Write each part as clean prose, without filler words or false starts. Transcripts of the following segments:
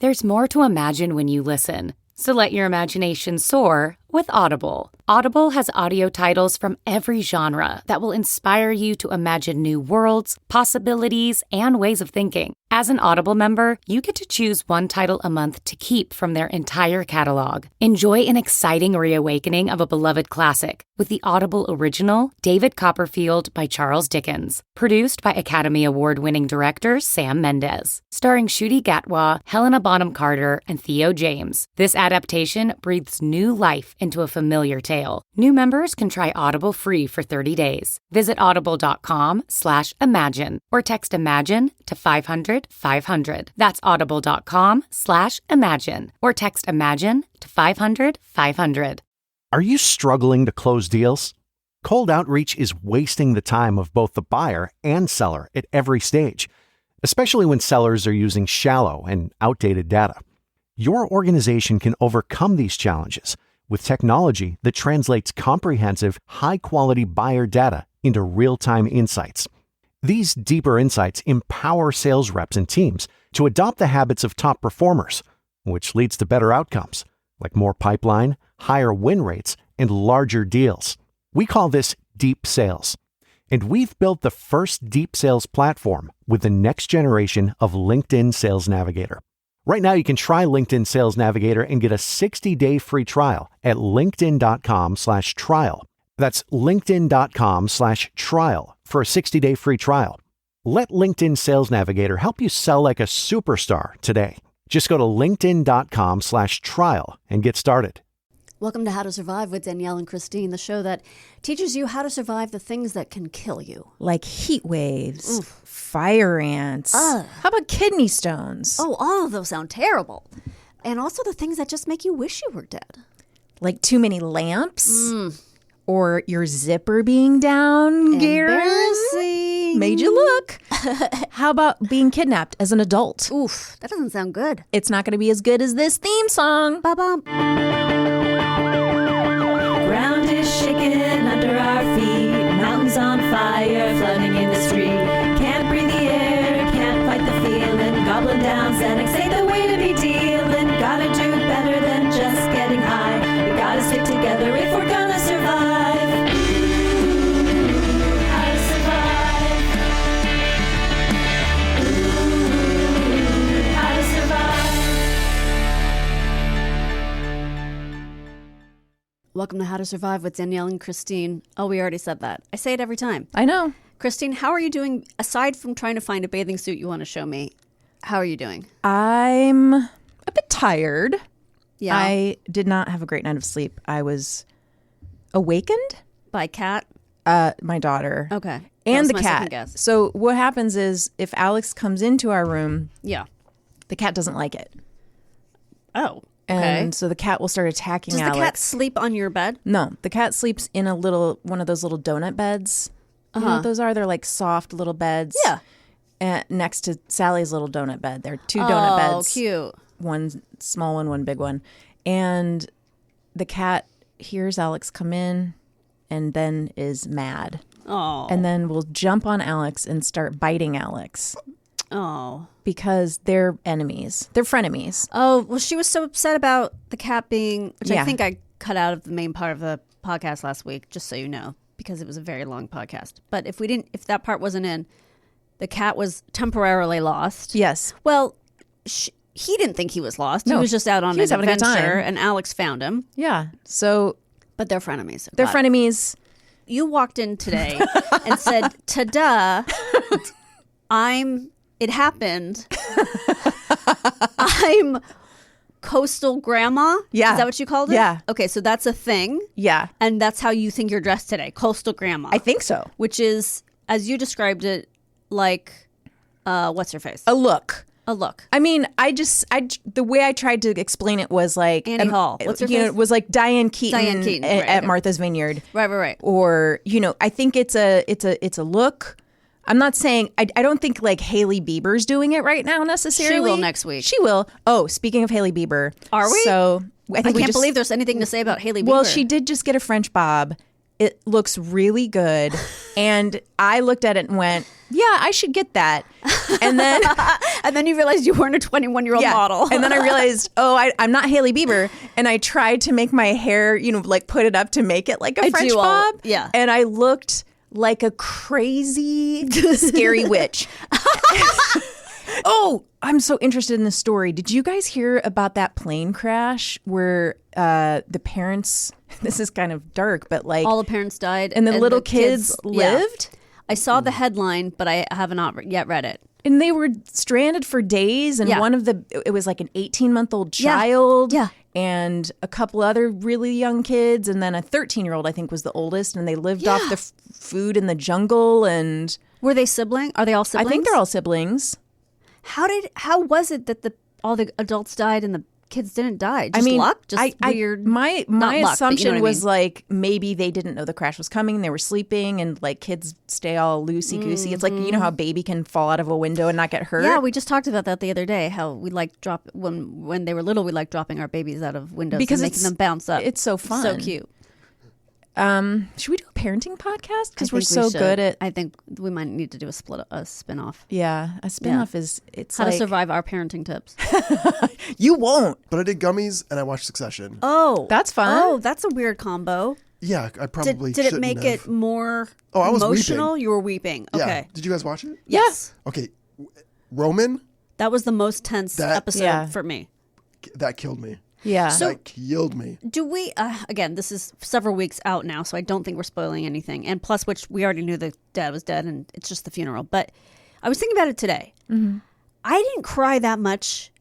There's more to imagine when you listen. So let your imagination soar with Audible. Audible has audio titles from every genre that will inspire you to imagine new worlds, possibilities, and ways of thinking. As an Audible member, you get to choose one title a month to keep from their entire catalog. Enjoy an exciting reawakening of a beloved classic with the Audible original David Copperfield by Charles Dickens, produced by Academy Award-winning director Sam Mendes, starring Ncuti Gatwa, Helena Bonham Carter, and Theo James. This adaptation breathes new life into a familiar tale. New members can try Audible free for 30 days. Visit audible.com/imagine or text IMAGINE to 500-500. That's audible.com/imagine or text IMAGINE to 500-500. Are you struggling to close deals? Cold outreach is wasting the time of both the buyer and seller at every stage, especially when sellers are using shallow and outdated data. Your organization can overcome these challenges with technology that translates comprehensive, high-quality buyer data into real-time insights. These deeper insights empower sales reps and teams to adopt the habits of top performers, which leads to better outcomes, like more pipeline, higher win rates, and larger deals. We call this deep sales. And we've built the first deep sales platform with the next generation of LinkedIn Sales Navigator. Right now, you can try LinkedIn Sales Navigator and get a 60-day free trial at linkedin.com/trial. That's linkedin.com/trial for a 60-day free trial. Let LinkedIn Sales Navigator help you sell like a superstar today. Just go to linkedin.com/trial and get started. Welcome to How to Survive with Danielle and Kristine, the show that teaches you how to survive the things that can kill you. Like heat waves, fire ants. How about kidney stones? Oh, all of those sound terrible. And also the things that just make you wish you were dead. Like too many lamps? Or your zipper being down, Garen? Embarrassing. Made you look. How about being kidnapped as an adult? Oof, that doesn't sound good. It's not going to be as good as this theme song. Ba-bum. Ground is shaking under our feet. Mountains on fire, flooding in the street. Can't breathe the air, can't fight the feeling. Gobbling down Xanax ain't the way to be dealing. Gotta do better than just getting high. We gotta stick together if we're gonna survive. How to survive. How to survive. Welcome to How to Survive with Danielle and Kristine. Oh, we already said that. I say it every time. I know. Kristine, how are you doing? Aside from trying to find a bathing suit you want to show me, how are you doing? I'm a bit tired. Yeah. I did not have a great night of sleep. I was awakened By cat? my daughter. Okay. And That the was my second cat. guess. So what happens is if Alex comes into our room, Yeah. the cat doesn't like it. Oh. And Okay. so the cat will start attacking Does Alex. the cat sleep on your bed? No, the cat sleeps in one of those little donut beds. You know what those are? They're like soft little beds. Yeah. Next to Sally's little donut bed. There are two donut beds. Oh, cute. One small one, one big one. And the cat hears Alex come in and then is mad. Oh. And then will jump on Alex and start biting Alex Oh. because they're enemies. They're frenemies. Oh, well, she was so upset about the cat being, which I Yeah. think I cut out of the main part of the podcast last week, just so you know, because it was a very long podcast. But if that part wasn't in, the cat was temporarily lost. Yes. Well, he didn't think he was lost. No, He was just out on he was an having a good adventure, time. and Alex found him. Yeah. So But they're frenemies. they're Glad. frenemies. You walked in today and said, "Ta-da! It happened. I'm coastal grandma." Yeah. Is that what you called it? Yeah. Okay, so that's a thing, Yeah. and that's how you think you're dressed today, coastal grandma. I think so. which is, as you described it, like, what's her face? A look. A look. I mean, the way I tried to explain it was like Annie Hall. What's her face? It was like Diane Keaton, Diane Keaton, at, right, at okay. Martha's Vineyard, Right. or I think it's a look. I'm not saying I don't think like Hailey Bieber's doing it right now necessarily. She will next week. She will. Oh, speaking of Hailey Bieber, Are we? So I I think can't believe there's anything to say about Hailey Bieber. Well, she did just get a French bob, it looks really good. And I looked at it and went, yeah, I should get that. And then and then you realized you weren't a 21-year-old model. And then I realized, I'm not Hailey Bieber. And I tried to make my hair, like put it up to make it like a French bob. Yeah. And I looked like a crazy, scary witch. Oh, I'm so interested in this story. Did you guys hear about that plane crash where the parents, this is kind of dark, but like all the parents died and the little kids lived? Yeah. I saw the headline, but I have not yet read it. And they were stranded for days. And it was like an 18-month-old child. Yeah. And a couple other really young kids. And then a 13-year-old, I think, was the oldest. And they lived off the food in the jungle. And were they siblings? Are they all siblings? I think they're all siblings. How was it that all the adults died and the kids didn't die? Just luck? Just weird? My luck, assumption was like maybe they didn't know the crash was coming. They were sleeping and like kids stay all loosey-goosey. It's like, you know how a baby can fall out of a window and not get hurt? Yeah, we just talked about that the other day, how we like when they were little, we like dropping our babies out of windows because and making them bounce up. It's so fun. So cute. Should we do a parenting podcast? Because we're so good at. I think we might need to do a spin-off. Yeah, a spin-off is how to survive our parenting tips. You won't. But I did gummies and I watched Succession. Oh, that's fun. Oh, that's a weird combo. Yeah, I probably did it make it more I was emotional? Weeping. You were weeping. Okay. Yeah. Did you guys watch it? Yes. Okay, Roman. That was the most tense episode for me. That killed me. Yeah. So, that killed me. Do we, again, this is several weeks out now, so I don't think we're spoiling anything. And plus, which we already knew the dad was dead and it's just the funeral. But I was thinking about it today. Mm-hmm. I didn't cry that much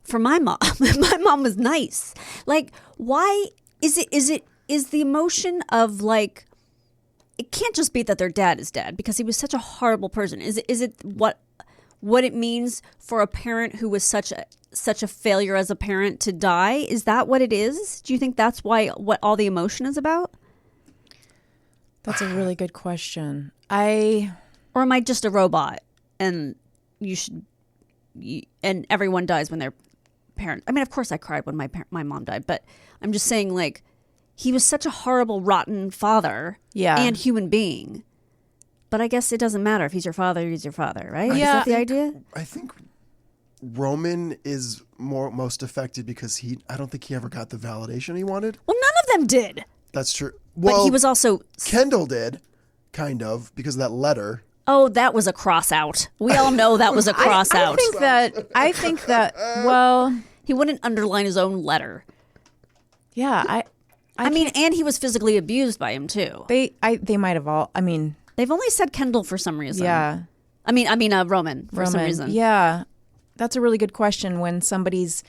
for my mom. My mom was nice. Like, why is the emotion of like, it can't just be that their dad is dead because he was such a horrible person. Is it what it means for a parent who was such a failure as a parent to die? Is that what it is? Do you think that's what all the emotion is about? That's a really good question. Or am I just a robot and and everyone dies when their parent? I mean, of course I cried when my mom died, but I'm just saying, like, he was such a horrible, rotten father and human being. But I guess it doesn't matter if he's your father, right? Is that the idea? I think Roman is most affected because I don't think he ever got the validation he wanted. Well, none of them did. That's true. Well, but he was also... Kendall did, kind of, because of that letter. Oh, that was a cross out. We all know that was a cross out. I think that, well... He wouldn't underline his own letter. Yeah, I mean, and he was physically abused by him, too. They might have all... I mean... They've only said Kendall for some reason. Yeah. I mean, Roman for some reason. Yeah. That's a really good question when somebody's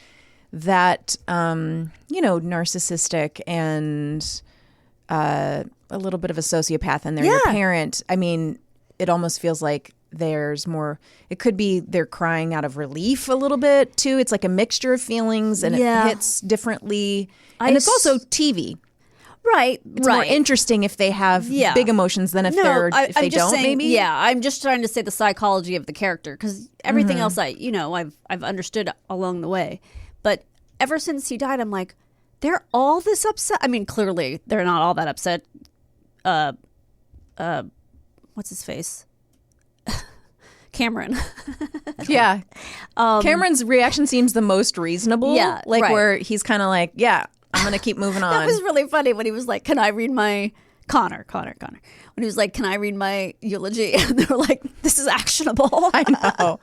that, narcissistic and a little bit of a sociopath and they're your parent. I mean, it almost feels like there's more, it could be they're crying out of relief a little bit too. It's like a mixture of feelings and it hits differently. And it's also TV. Right, it's more interesting if they have big emotions than if they don't. Maybe, yeah. I'm just trying to say the psychology of the character because everything else I've understood along the way, but ever since he died, I'm like, they're all this upset. I mean, clearly they're not all that upset. What's his face? Cameron. Yeah, Cameron's reaction seems the most reasonable. Yeah, where he's kind of like, I'm going to keep moving on. That was really funny when he was like, can I read my... Connor. When he was like, can I read my eulogy? And they were like, this is actionable. I know.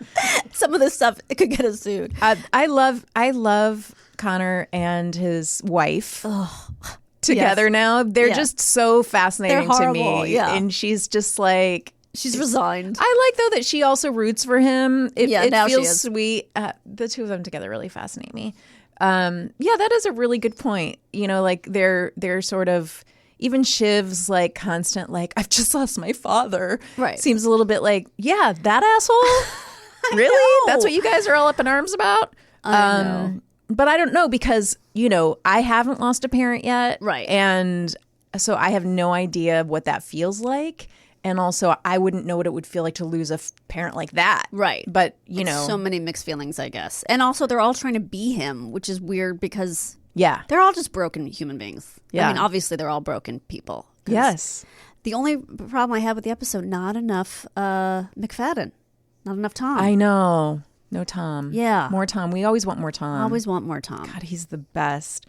Some of this stuff, it could get us sued. I love Connor and his wife together now. They're just so fascinating to me. Yeah. And she's just like... She's resigned. I like, though, that she also roots for him. It now feels she is. sweet. The two of them together really fascinate me. That is a really good point. Like they're sort of, even Shiv's like constant, like, I've just lost my father. Right. Seems a little bit like, that asshole? Really? That's what you guys are all up in arms about? I know. But I don't know because, I haven't lost a parent yet. Right. And so I have no idea what that feels like. And also, I wouldn't know what it would feel like to lose a parent like that. Right. But, so many mixed feelings, I guess. And also, they're all trying to be him, which is weird because they're all just broken human beings. Yeah. I mean, obviously, they're all broken people. Yes. The only problem I have with the episode, not enough McFadden. Not enough Tom. I know. No Tom. Yeah. More Tom. We always want more Tom. Always want more Tom. God, he's the best.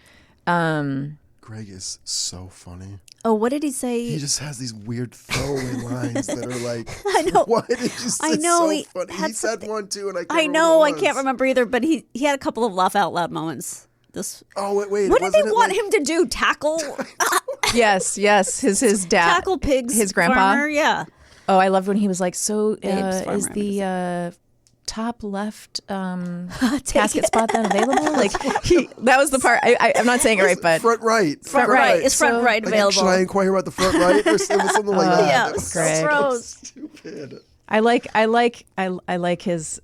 Greg is so funny. Oh, what did he say? He just has these weird throwaway lines that are like, I know. why did you say I know, so he funny? had He said something- one too, and I can't I remember know. what I it can't was. remember either, but he had a couple of laugh out loud moments. This. Oh, wait. What did they wasn't it want like- him to do? Tackle? Yes. His dad. Tackle pigs? His grandpa. Farmer? Yeah. Oh, I loved when he was like, so Babes farmer, is I'm the top left casket spot then available? Like that was the part. I'm not saying it right, but front right. Front right. Is front right Like, available? should I inquire about the front right or something like that? Yeah. That was Greg. so Gross. stupid. I like his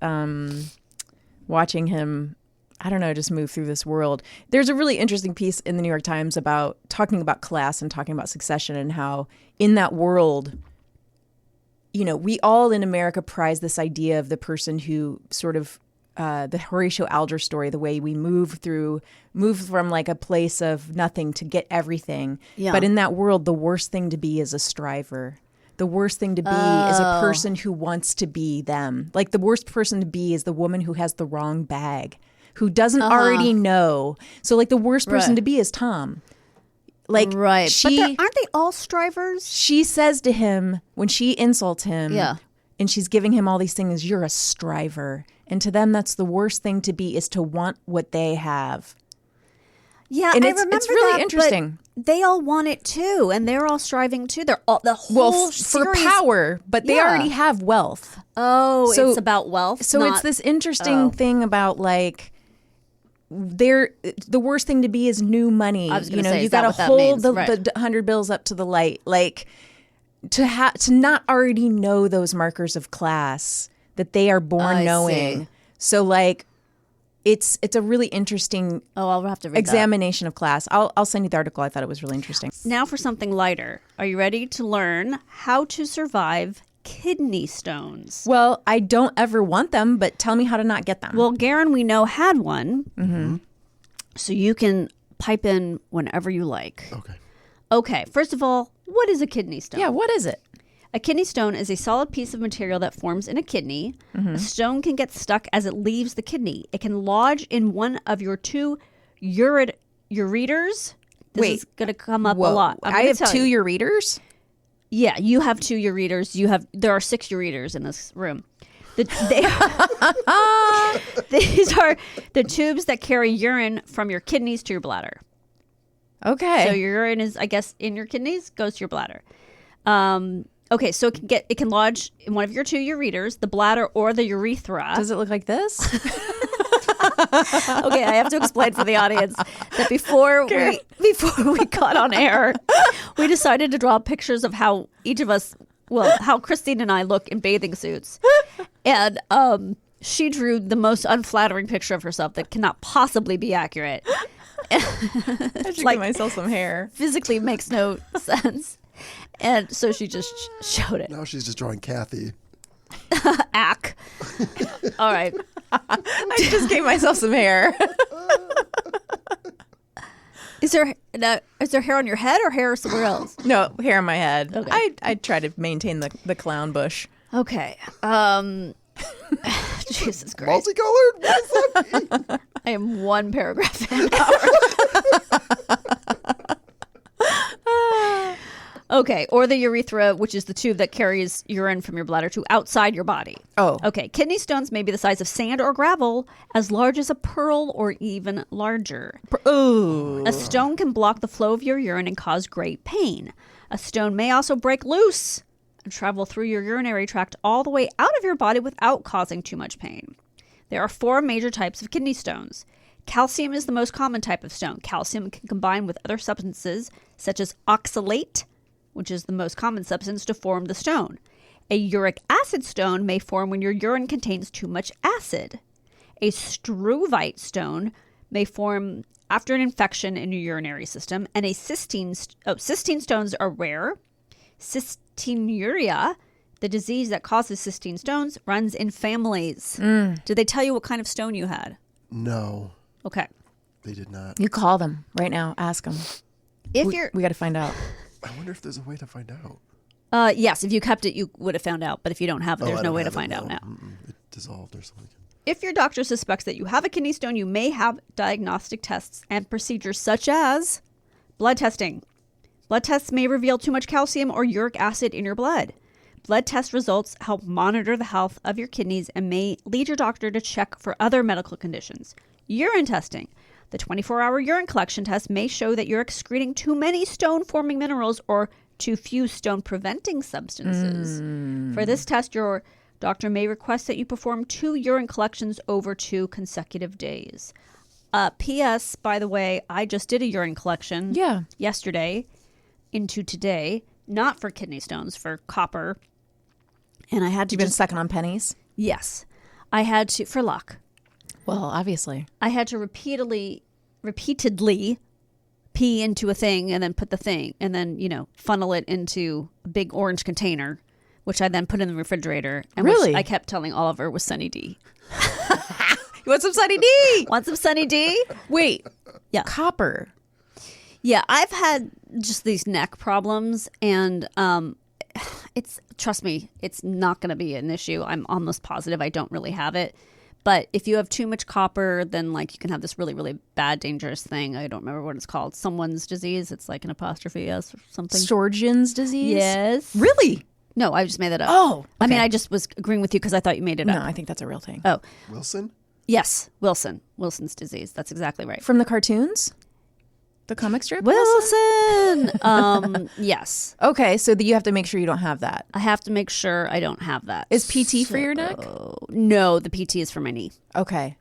watching him. I don't know, just move through this world. There's a really interesting piece in the New York Times about talking about class and talking about succession and how in that world, you know, we all in America prize this idea of the person who sort of the Horatio Alger story, the way we move from like a place of nothing to get everything. Yeah. But in that world, the worst thing to be is a striver. The worst thing to be is a person who wants to be them. Like the worst person to be is the woman who has the wrong bag, who doesn't already know. So like the worst person Right. to be is Tom. Like Right. she, But aren't they all strivers? she says to him when she insults him, Yeah. and she's giving him all these things, you're a striver. And to them, that's the worst thing to be, is to want what they have. Yeah, And I it's remember really that, but interesting. They all want it too, and they're all striving too. They're all the whole Well, for series. power, but they Yeah. already have wealth. Oh, So- it's about wealth. So it's not- this interesting thing about like the worst thing to be is new money. I was gonna You know, say, you is that got to what that hold means? the Right. 100 bills up to the light. Like to not already know those markers of class that they are born I knowing. see. So like it's a really interesting Oh, I'll have to read that. examination of class. I'll send you the article. I thought it was really interesting. Now for something lighter. Are you ready to learn how to survive kidney stones? Well, I don't ever want them, but tell me how to not get them. Well, Garen, we know, had one. Mm-hmm. So you can pipe in whenever you like. Okay. Okay, first of all, what is a kidney stone? yeah, what is it? A kidney stone is a solid piece of material that forms in a kidney. A stone can get stuck as it leaves the kidney. It can lodge in one of your two ureters. This Wait. is going to come up Whoa. a lot. I'm I gonna have tell two you. ureters. Yeah, you have two ureters. There are 6 ureters in this room. These are the tubes that carry urine from your kidneys to your bladder. Okay. So your urine is, I guess, in your kidneys, goes to your bladder. Okay, so it can lodge in one of your two ureters, the bladder or the urethra. Does it look like this? Okay, I have to explain for the audience that before we got on air, we decided to draw pictures of how each of us, how Kristine and I look in bathing suits, and she drew the most unflattering picture of herself that cannot possibly be accurate. I should like- give myself some hair. Physically makes no sense, and so she just showed it. Now she's just drawing Kathy. Ack. All right. I just gave myself some hair. Is there hair on your head or hair somewhere else? No, hair on my head. Okay. I try to maintain the clown bush. Okay. Jesus Christ. Multicolored? What does that mean? I am one paragraph in. Okay, or the urethra, which is the tube that carries urine from your bladder to outside your body. Oh. Okay, kidney stones may be the size of sand or gravel, as large as a pearl or even larger. Ooh. A stone can block the flow of your urine and cause great pain. A stone may also break loose and travel through your urinary tract all the way out of your body without causing too much pain. There are 4 major types of kidney stones. Calcium is the most common type of stone. Calcium can combine with other substances such as oxalate, which is the most common substance, to form the stone. A uric acid stone may form when your urine contains too much acid. A struvite stone may form after an infection in your urinary system, and cystine stones are rare. Cystinuria, the disease that causes cystine stones, runs in families. Did they tell you what kind of stone you had? No, Okay. they did not. You call them right now. Ask them. If We you're got to find out. I wonder if there's a way to find out. Yes, if you kept it, you would have found out. But if you don't have it, there's no way to find out now. It dissolved or something. If your doctor suspects that you have a kidney stone, you may have diagnostic tests and procedures such as blood testing. Blood tests may reveal too much calcium or uric acid in your blood. Blood test results help monitor the health of your kidneys and may lead your doctor to check for other medical conditions. Urine testing. The 24-hour urine collection test may show that you're excreting too many stone-forming minerals or too few stone-preventing substances. For this test, your doctor may request that you perform 2 urine collections over 2 consecutive days. P.S., by the way, I just did a urine collection yesterday into today, not for kidney stones, for copper. And I had to You've been sucking on pennies? Yes. I had to, for luck. Well, obviously. I had to repeatedly pee into a thing and then put the thing and then, funnel it into a big orange container, which I then put in the refrigerator. And really? Which I kept telling Oliver was Sunny D. You want some Sunny D? Want some Sunny D? Wait. Yeah. Copper. Yeah, I've had just these neck problems and trust me, it's not going to be an issue. I'm almost positive I don't really have it. But if you have too much copper, then you can have this really, really bad, dangerous thing. I don't remember what it's called. Someone's disease. It's like an apostrophe S or something. Sjorgen's disease? Yes. Really? No, I just made that up. Oh. Okay. I mean, I just was agreeing with you because I thought you made it up. No, I think that's a real thing. Oh. Wilson? Yes, Wilson. Wilson's disease. That's exactly right. From the cartoons? The comic strip? Wilson! Yes. Okay, so you have to make sure you don't have that. I have to make sure I don't have that. Is PT for your neck? No, the PT is for my knee. Okay.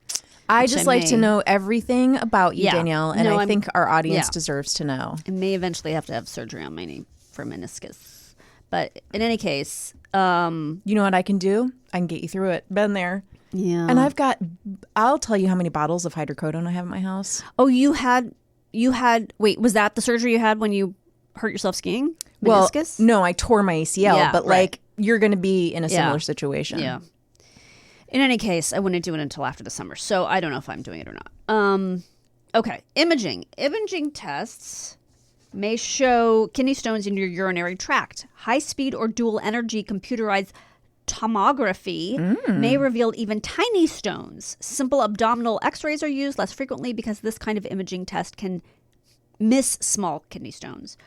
I just like to know everything about you, Danielle, and I think our audience deserves to know. I may eventually have to have surgery on my knee for meniscus. But in any case... you know what I can do? I can get you through it. Been there. Yeah. And I'll tell you how many bottles of hydrocodone I have in my house. Oh, you had, wait, was that the surgery you had when you hurt yourself skiing? Meniscus? Well, no, I tore my ACL, but right. You're going to be in a similar situation. Yeah. In any case, I wouldn't do it until after the summer. So I don't know if I'm doing it or not. Okay. Imaging. Imaging tests may show kidney stones in your urinary tract. High-speed or dual-energy computerized tomography may reveal even tiny stones. Simple abdominal x-rays are used less frequently because this kind of imaging test can miss small kidney stones.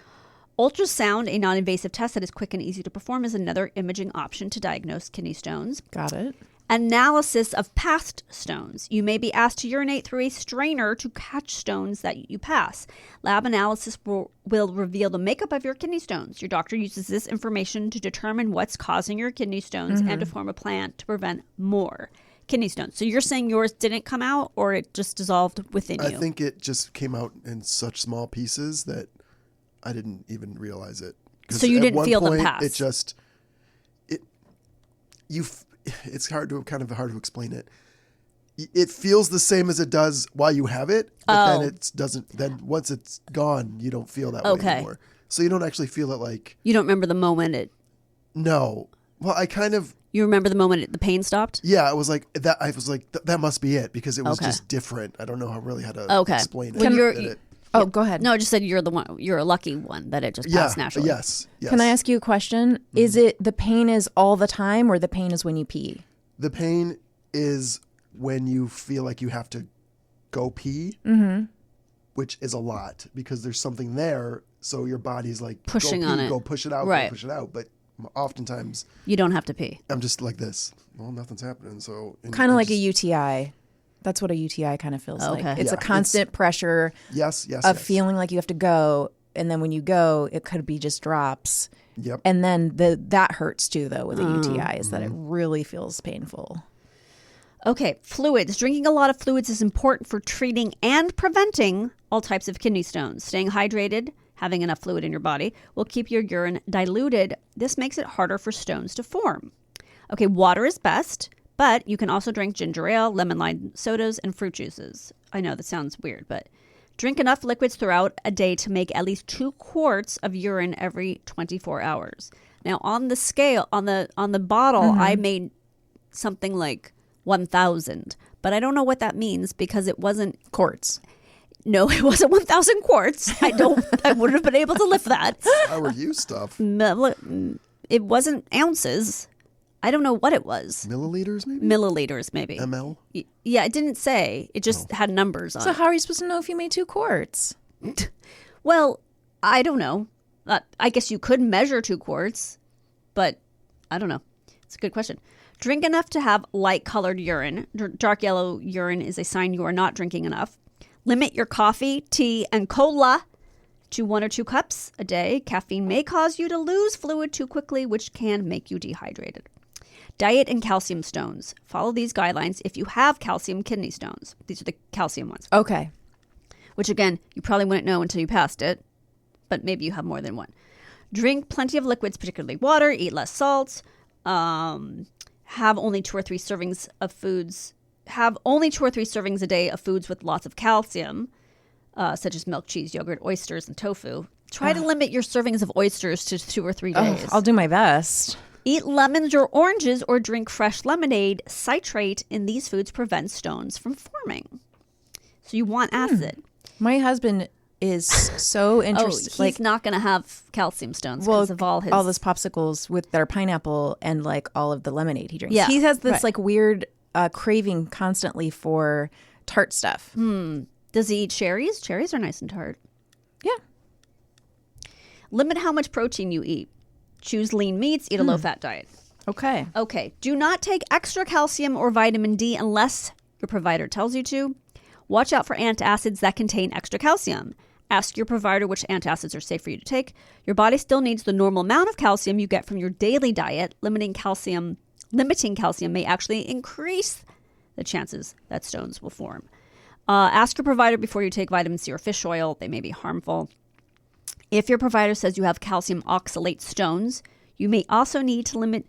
Ultrasound, a non-invasive test that is quick and easy to perform, is another imaging option to diagnose kidney stones. Got it. Analysis of passed stones. You may be asked to urinate through a strainer to catch stones that you pass. Lab analysis will reveal the makeup of your kidney stones. Your doctor uses this information to determine what's causing your kidney stones and to form a plan to prevent more kidney stones. So you're saying yours didn't come out or it just dissolved within you? I think it just came out in such small pieces that I didn't even realize it. So you didn't feel them pass? It just... It's hard to explain it. It feels the same as it does while you have it, but then it doesn't. Then once it's gone, you don't feel that way anymore. So you don't actually feel it like. You don't remember the moment it. No, well, I kind of. You remember the moment the pain stopped? Yeah, it was like that. I was like, that must be it because it was just different. I don't know how to explain it. Go ahead. No, I just said you're a lucky one that it just passed naturally. Yes. Can I ask you a question? Is it the pain is all the time or the pain is when you pee? The pain is when you feel like you have to go pee, which is a lot because there's something there. So your body's like pushing go pee, on it. Go push it out, right. Go push it out. But oftentimes you don't have to pee. I'm just like this. Well, nothing's happening. So kind of like a UTI. That's what a UTI kind of feels like. It's a constant pressure of feeling like you have to go. And then when you go, it could be just drops. Yep. And then that hurts too, though, with a UTI, is that it really feels painful. Okay, fluids. Drinking a lot of fluids is important for treating and preventing all types of kidney stones. Staying hydrated, having enough fluid in your body, will keep your urine diluted. This makes it harder for stones to form. Okay, water is best. But you can also drink ginger ale, lemon lime sodas, and fruit juices. I know that sounds weird, but drink enough liquids throughout a day to make at least 2 quarts of urine every 24 hours. Now, on the scale, on the bottle, I made something like 1,000, but I don't know what that means because it wasn't quarts. No, it wasn't 1,000 quarts. I wouldn't have been able to lift that. How are you stuff? It wasn't ounces. I don't know what it was. Milliliters, maybe? Milliliters, maybe. ML? Yeah, it didn't say. It just had numbers on So it. how are you supposed to know if you made 2 quarts? Well, I don't know. I guess you could measure 2 quarts, but I don't know. It's a good question. Drink enough to have light-colored urine. Dark yellow urine is a sign you are not drinking enough. Limit your coffee, tea, and cola to 1 or 2 cups a day. Caffeine may cause you to lose fluid too quickly, which can make you dehydrated. Diet and calcium stones. Follow these guidelines if you have calcium kidney stones. These are the calcium ones. Okay. Which, again, you probably wouldn't know until you passed it, but maybe you have more than one. Drink plenty of liquids, particularly water. Eat less salt. Have only 2 or 3 servings of foods. Have only 2 or 3 servings a day of foods with lots of calcium, such as milk, cheese, yogurt, oysters, and tofu. Try to limit your servings of oysters to 2 or 3 days. I'll do my best. Eat lemons or oranges or drink fresh lemonade. Citrate in these foods prevents stones from forming. So you want acid. My husband is so interested. He's not going to have calcium stones because of all those popsicles with their pineapple and like all of the lemonade he drinks. Yeah, he has this like weird craving constantly for tart stuff. Does he eat cherries? Cherries are nice and tart. Yeah. Limit how much protein you eat. Choose lean meats. Eat a low-fat diet. Okay. Okay. Do not take extra calcium or vitamin D unless your provider tells you to. Watch out for antacids that contain extra calcium. Ask your provider which antacids are safe for you to take. Your body still needs the normal amount of calcium you get from your daily diet. Limiting calcium may actually increase the chances that stones will form. Ask your provider before you take vitamin C or fish oil. They may be harmful. If your provider says you have calcium oxalate stones, you may also need to limit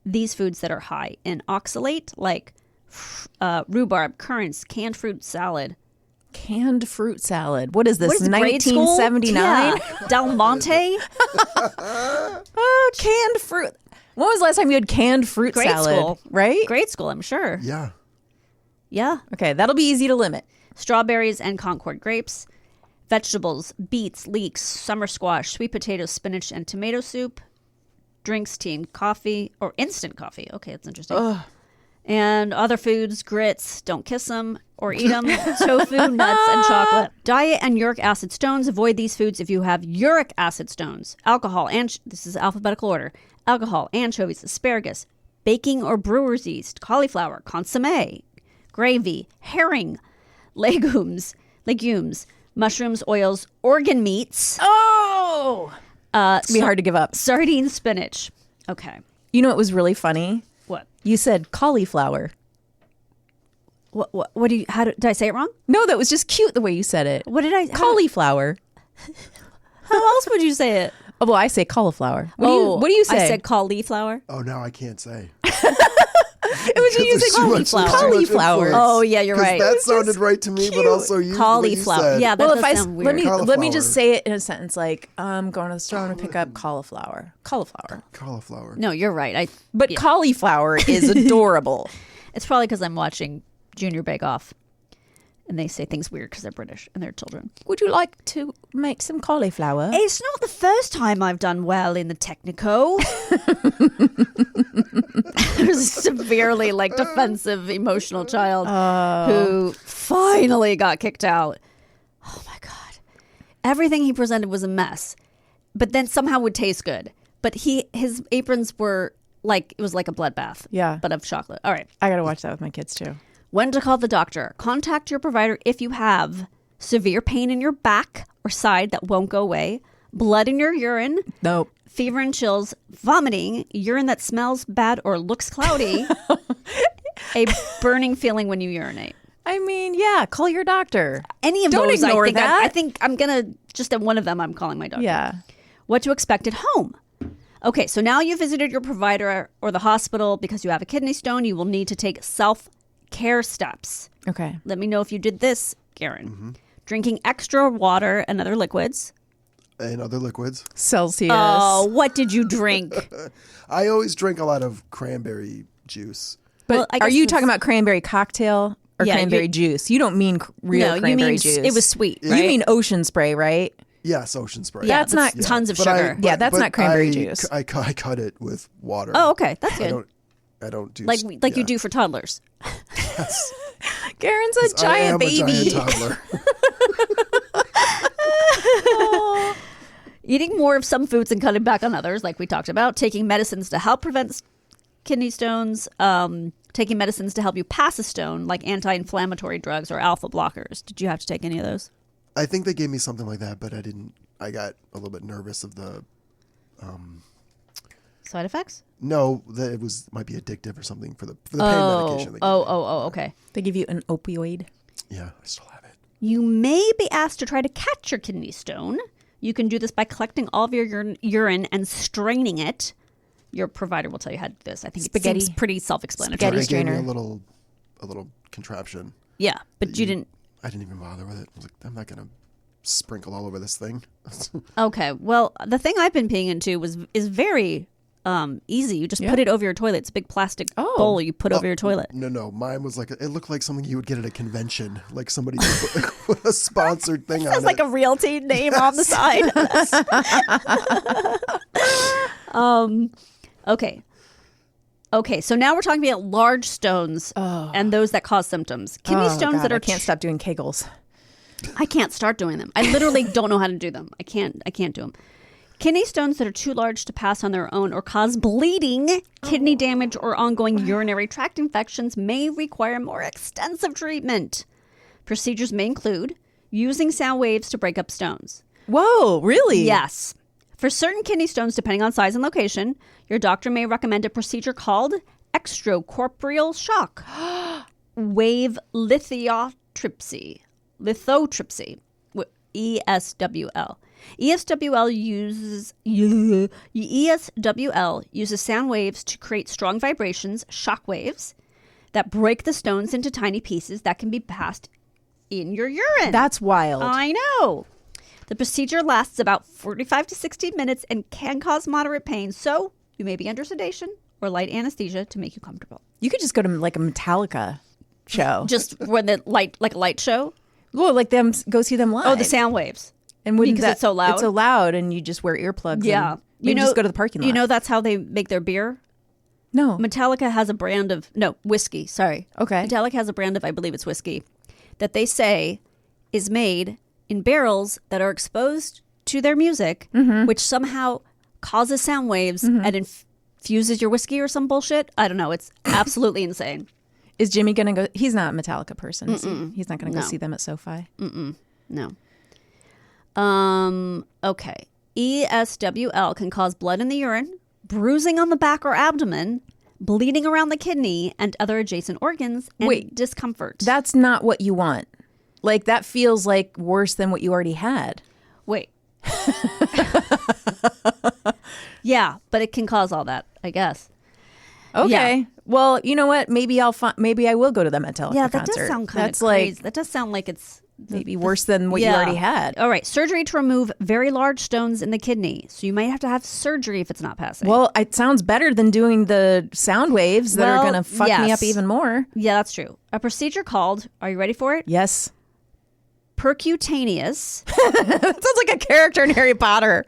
these foods that are high in oxalate, like rhubarb, currants, canned fruit salad. Canned fruit salad. What is this, What is it, grade school? 1979? Yeah. Del Monte? Oh, canned fruit. When was the last time you had canned fruit Grade salad? school. Right? Grade school, I'm sure. Yeah. Yeah. Okay, that'll be easy to limit. Strawberries and Concord grapes. Vegetables, beets, leeks, summer squash, sweet potatoes, spinach, and tomato soup. Drinks, tea, and coffee, or instant coffee. Okay, that's interesting. Ugh. And other foods, grits, don't kiss them or eat them. Tofu, nuts, and chocolate. Diet and uric acid stones. Avoid these foods if you have uric acid stones. Alcohol, and this is alphabetical order. Alcohol, anchovies, asparagus, baking or brewer's yeast, cauliflower, consomme, gravy, herring, legumes, mushrooms, oils, organ meats. Oh! It's going to be hard to give up. Sardine, spinach. Okay. You know what was really funny? What? You said cauliflower. What do you, did I say it wrong? No, that was just cute the way you said it. What did I? Cauliflower. How else would you say it? Oh, well, I say cauliflower. What do you say? I said cauliflower. Oh, now I can't say. It was you There's said too much cauliflower. influence. Oh, yeah, you're 'Cause right. That sounded right to me, but also you. Cauliflower. Yeah, that Well, does sound weird. let me Cauliflower. just say it in a sentence like I'm going to the store and pick up cauliflower. Cauliflower. No, you're right. But cauliflower is adorable. It's probably because I'm watching Junior Bake Off, and they say things weird because they're British and they're children. Would you like to make some cauliflower? It's not the first time I've done well in the Technico. There's a severely defensive, emotional child who finally got kicked out. Oh my God. Everything he presented was a mess, but then somehow would taste good. But his aprons were it was like a bloodbath. Yeah. But of chocolate. All right. I got to watch that with my kids too. When to call the doctor. Contact your provider if you have severe pain in your back or side that won't go away, blood in your urine, Nope. fever and chills, vomiting, urine that smells bad or looks cloudy, a burning feeling when you urinate. I mean, yeah, call your doctor. Any of Don't those, ignore I think that. I think I'm going to, just at one of them, I'm calling my doctor. Yeah. What to expect at home. Okay, so now you visited your provider or the hospital because you have a kidney stone. You will need to take self-care steps. Okay. Let me know if you did this, Karen. Drinking extra water and other liquids. And other liquids. Celsius. Oh, what did you drink? I always drink a lot of cranberry juice. But Well, I are guess you it's- talking about cranberry cocktail or cranberry juice. You don't mean real cranberry juice. It was sweet, right? You mean ocean spray, right? Yes, ocean spray. Yeah, That's not tons of But sugar. that's but not cranberry juice. I cut it with water. Oh, okay. That's good. I don't do Like you do for toddlers. Yes. Karen's a giant baby. I am a giant toddler. Eating more of some foods and cutting back on others, like we talked about. Taking medicines to help prevent kidney stones. Taking medicines to help you pass a stone, like anti-inflammatory drugs or alpha blockers. Did you have to take any of those? I think they gave me something like that, but I didn't. I got a little bit nervous of the Side effects? No, that it might be addictive or something for the pain medication. Okay. They give you an opioid. Yeah, I still have it. You may be asked to try to catch your kidney stone. You can do this by collecting all of your urine and straining it. Your provider will tell you how to do this. I think it seems pretty self-explanatory. Spaghetti strainer. They gave me a little contraption. Yeah, but you didn't. I didn't even bother with it. I was like, I'm not gonna sprinkle all over this thing. Okay, well, the thing I've been peeing into is very easy. You just put it over your toilet. It's a big plastic bowl you put over your toilet. No, mine was like it looked like something you would get at a convention, like somebody put a sponsored thing on it. It's like a realty name on the side. Okay, so now we're talking about large stones and those that cause symptoms. Kidney stones that are I can't stop doing Kegels. I can't start doing them. I literally don't know how to do them. I can't do them. Kidney stones that are too large to pass on their own or cause bleeding, kidney damage, or ongoing urinary tract infections may require more extensive treatment. Procedures may include using sound waves to break up stones. Whoa, really? Yes. For certain kidney stones, depending on size and location, your doctor may recommend a procedure called extracorporeal shock wave lithotripsy, ESWL. ESWL uses sound waves to create strong vibrations, shock waves, that break the stones into tiny pieces that can be passed in your urine. That's wild. I know. The procedure lasts about 45 to 60 minutes and can cause moderate pain, so you may be under sedation or light anesthesia to make you comfortable. You could just go to like a Metallica show. Just when the light, like a light show? Well, like them, go see them live. Oh, the sound waves. And because it's so loud? It's so loud and you just wear earplugs. Yeah. And you just go to the parking lot. You know that's how they make their beer? No. Metallica has a brand of, whiskey, sorry. Okay. Metallica has a brand of, I believe it's whiskey, that they say is made in barrels that are exposed to their music, which somehow causes sound waves and infuses your whiskey or some bullshit. I don't know. It's absolutely insane. Is Jimmy going to go? He's not a Metallica person. Is he? He's not going to go see them at SoFi. No. Okay. ESWL can cause blood in the urine, bruising on the back or abdomen, bleeding around the kidney and other adjacent organs, and discomfort. That's not what you want. Like, that feels like worse than what you already had. Wait. Yeah, but it can cause all that, I guess. Okay. Yeah. Well, you know what? Maybe I will go to the Metallica concert. That does sound kind of crazy. Like, that does sound like it's maybe worse than what you already had. All right. Surgery to remove very large stones in the kidney. So you might have to have surgery if it's not passing. Well, it sounds better than doing the sound waves that are going to fuck me up even more. Yeah, that's true. A procedure called, are you ready for it? Yes. Percutaneous. That sounds like a character in Harry Potter.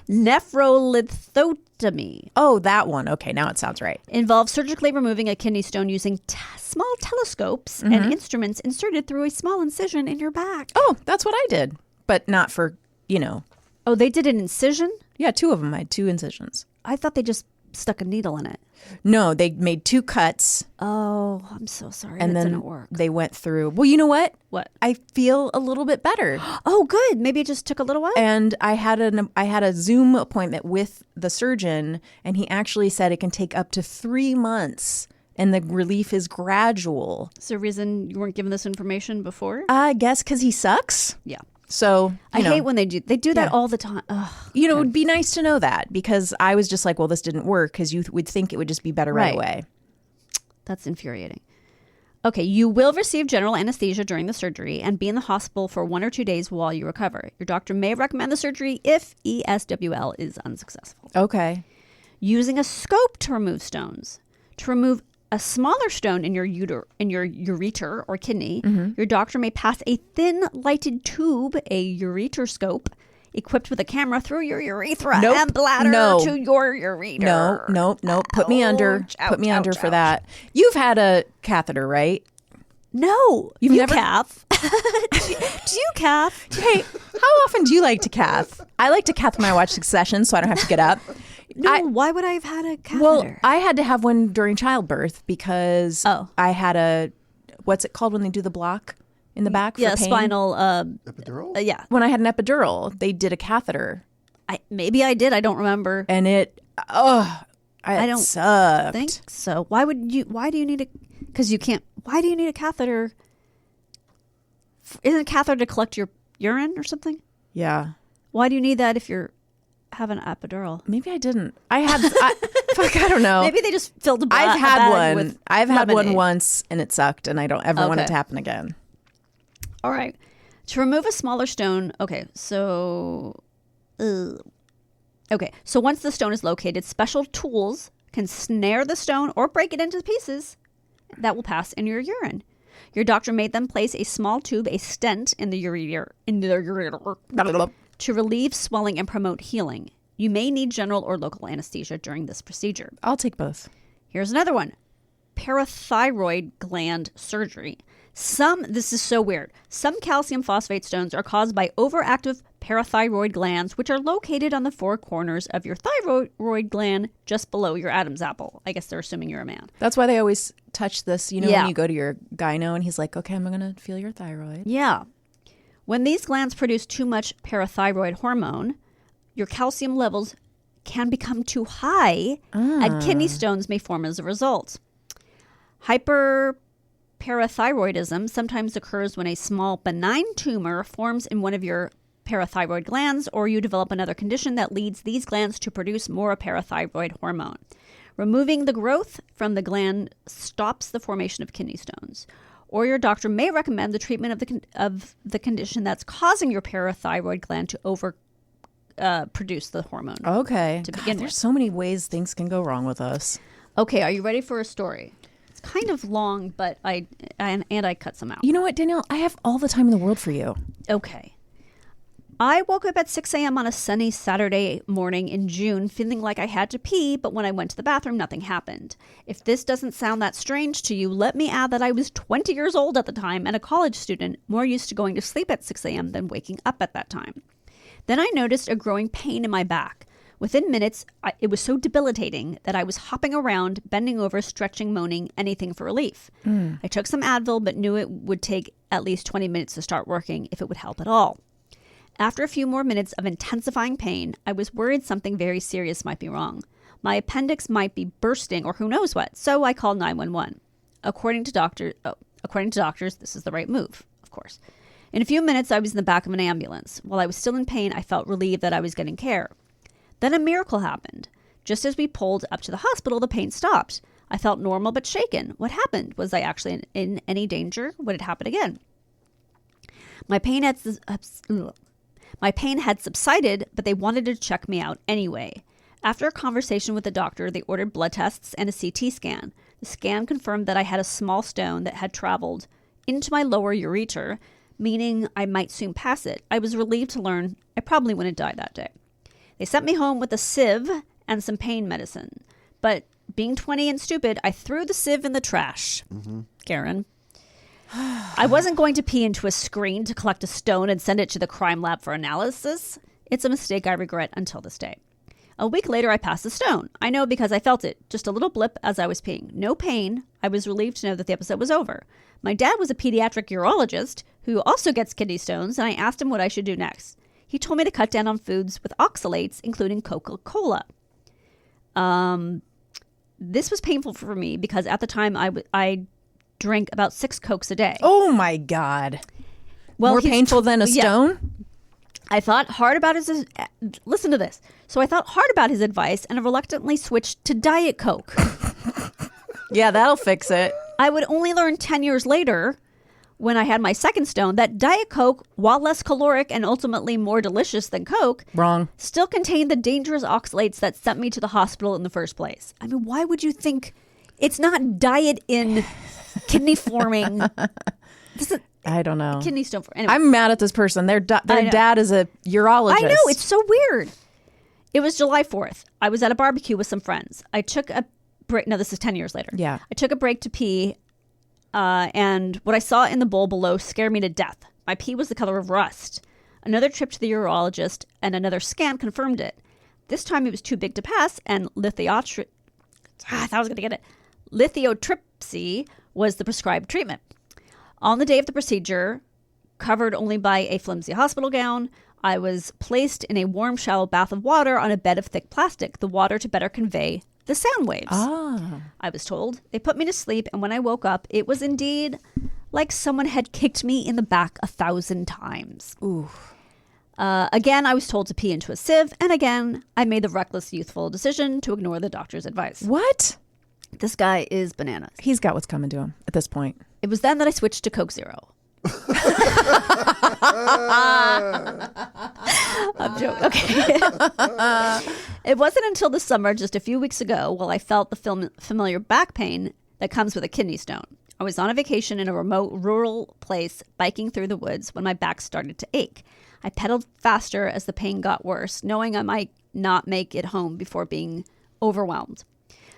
Nephrolithotomy. Oh, that one. Okay, now it sounds right. Involves surgically removing a kidney stone using small telescopes and instruments inserted through a small incision in your back. Oh, that's what I did. But not for, Oh, they did an incision? Yeah, 2 of them. I had 2 incisions. I thought they just stuck a needle in it. No, they made 2 cuts. Oh, I'm so sorry. And that then didn't work. they went through. Well, you know what? What? I feel a little bit better. Oh, good. Maybe it just took a little while. And I had a Zoom appointment with the surgeon, and he actually said it can take up to 3 months, and the relief is gradual. Is there a reason you weren't given this information before? I guess because he sucks. Yeah. So I hate when they do that all the time. Ugh. It would be nice to know that, because I was just like, well, this didn't work, because you would think it would just be better right away. That's infuriating. Okay, you will receive general anesthesia during the surgery and be in the hospital for 1 or 2 days while you recover. Your doctor may recommend the surgery if ESWL is unsuccessful. Okay. Using a scope to remove stones. To remove a smaller stone in your ureter or kidney, your doctor may pass a thin lighted tube, a ureteroscope, equipped with a camera through your urethra and bladder to your ureter. No. Put me under for that. You've had a catheter, right? No. You've never cath. Do you cath? Hey, how often do you like to cath? I like to cath when I watch Succession, so I don't have to get up. No, why would I have had a catheter? Well, I had to have one during childbirth because I had what's it called when they do the block in the back for pain? Spinal. Epidural? Yeah. When I had an epidural, they did a catheter. Maybe I did. I don't remember. And it don't sucked. Think so. Why do you need because you can't, why do you need a catheter? Isn't a catheter to collect your urine or something? Yeah. Why do you need that if you're having an epidural? Maybe I didn't. I don't know. Maybe they just filled a bag. I've had one. With I've had lemonade. one once and it sucked and I don't ever want it to happen again. All right. To remove a smaller stone, so once the stone is located, special tools can snare the stone or break it into pieces that will pass in your urine. Your doctor made them place a small tube, a stent, in the ureter to relieve swelling and promote healing. You may need general or local anesthesia during this procedure. I'll take both. Here's another one. Parathyroid gland surgery. This is so weird. Some calcium phosphate stones are caused by overactive parathyroid glands, which are located on the four corners of your thyroid gland just below your Adam's apple. I guess they're assuming you're a man. That's why they always touch this, when you go to your gyno and he's like, okay, I'm going to feel your thyroid. Yeah. When these glands produce too much parathyroid hormone, your calcium levels can become too high and kidney stones may form as a result. Hyperparathyroidism sometimes occurs when a small benign tumor forms in one of your parathyroid glands, or you develop another condition that leads these glands to produce more parathyroid hormone. Removing the growth from the gland stops the formation of kidney stones. Or your doctor may recommend the treatment of the condition that's causing your parathyroid gland to produce the hormone. Okay. To begin there's with. so many ways things can go wrong with us. Okay, are you ready for a story? It's kind of long, but I cut some out. You know what, Danielle? I have all the time in the world for you. Okay. I woke up at 6 a.m. on a sunny Saturday morning in June, feeling like I had to pee, but when I went to the bathroom, nothing happened. If this doesn't sound that strange to you, let me add that I was 20 years old at the time and a college student, more used to going to sleep at 6 a.m. than waking up at that time. Then I noticed a growing pain in my back. Within minutes, it was so debilitating that I was hopping around, bending over, stretching, moaning, anything for relief. I took some Advil, but knew it would take at least 20 minutes to start working if it would help at all. After a few more minutes of intensifying pain, I was worried something very serious might be wrong. My appendix might be bursting or who knows what, so I called 911. According to doctors, this is the right move, of course. In a few minutes, I was in the back of an ambulance. While I was still in pain, I felt relieved that I was getting care. Then a miracle happened. Just as we pulled up to the hospital, the pain stopped. I felt normal but shaken. What happened? Was I actually in any danger? Would it happen again? My pain had subsided, but they wanted to check me out anyway. After a conversation with the doctor, they ordered blood tests and a CT scan. The scan confirmed that I had a small stone that had traveled into my lower ureter, meaning I might soon pass it. I was relieved to learn I probably wouldn't die that day. They sent me home with a sieve and some pain medicine. But being 20 and stupid, I threw the sieve in the trash. Karen. I wasn't going to pee into a screen to collect a stone and send it to the crime lab for analysis. It's a mistake I regret until this day. A week later, I passed the stone. I know because I felt it. Just a little blip as I was peeing. No pain. I was relieved to know that the episode was over. My dad was a pediatric urologist who also gets kidney stones, and I asked him what I should do next. He told me to cut down on foods with oxalates, including Coca-Cola. This was painful for me because at the time I drank about 6 Cokes a day. Oh my God. Well, more painful than a stone? I thought hard about listen to this. So I thought hard about his advice and reluctantly switched to Diet Coke. Yeah, that'll fix it. I would only learn 10 years later, when I had my second stone, that Diet Coke, while less caloric and ultimately more delicious than Coke, wrong, still contained the dangerous oxalates that sent me to the hospital in the first place. I mean, why would you think It's not diet in kidney forming. I don't know. Kidney stone. Anyway. I'm mad at this person. Their dad is a urologist. I know. It's so weird. It was July 4th. I was at a barbecue with some friends. I took a break. No, this is 10 years later. Yeah. I took a break to pee, and what I saw in the bowl below scared me to death. My pee was the color of rust. Another trip to the urologist and another scan confirmed it. This time it was too big to pass, and lithotripsy was the prescribed treatment. On the day of the procedure, covered only by a flimsy hospital gown, I was placed in a warm, shallow bath of water on a bed of thick plastic, the water to better convey the sound waves. I was told. They put me to sleep, and when I woke up, it was indeed like someone had kicked me in the back 1,000 times. Ooh. Again, I was told to pee into a sieve, and again, I made the reckless, youthful decision to ignore the doctor's advice. What? This guy is bananas. He's got what's coming to him at this point. It was then that I switched to Coke Zero. I'm joking. Okay. It wasn't until the summer, just a few weeks ago, while I felt the familiar back pain that comes with a kidney stone. I was on a vacation in a remote rural place, biking through the woods, when my back started to ache. I pedaled faster as the pain got worse, knowing I might not make it home before being overwhelmed.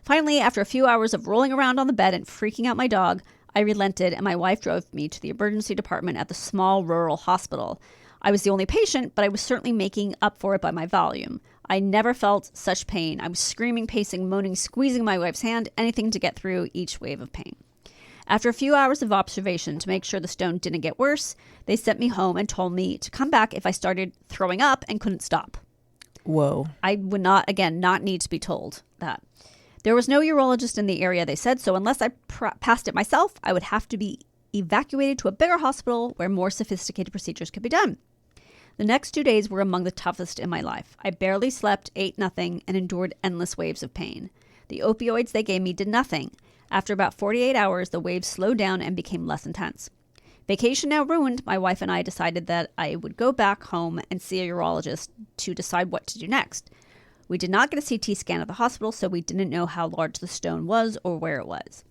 Finally, after a few hours of rolling around on the bed and freaking out my dog, I relented, and my wife drove me to the emergency department at the small rural hospital. I was the only patient, but I was certainly making up for it by my volume. I never felt such pain. I was screaming, pacing, moaning, squeezing my wife's hand, anything to get through each wave of pain. After a few hours of observation to make sure the stone didn't get worse, they sent me home and told me to come back if I started throwing up and couldn't stop. Whoa. I would not need to be told that. There was no urologist in the area, they said, so unless I passed it myself, I would have to be evacuated to a bigger hospital where more sophisticated procedures could be done. The next 2 days were among the toughest in my life. I barely slept, ate nothing, and endured endless waves of pain. The opioids they gave me did nothing. After about 48 hours, the waves slowed down and became less intense. Vacation now ruined, my wife and I decided that I would go back home and see a urologist to decide what to do next. We did not get a CT scan at the hospital, so we didn't know how large the stone was or where it was.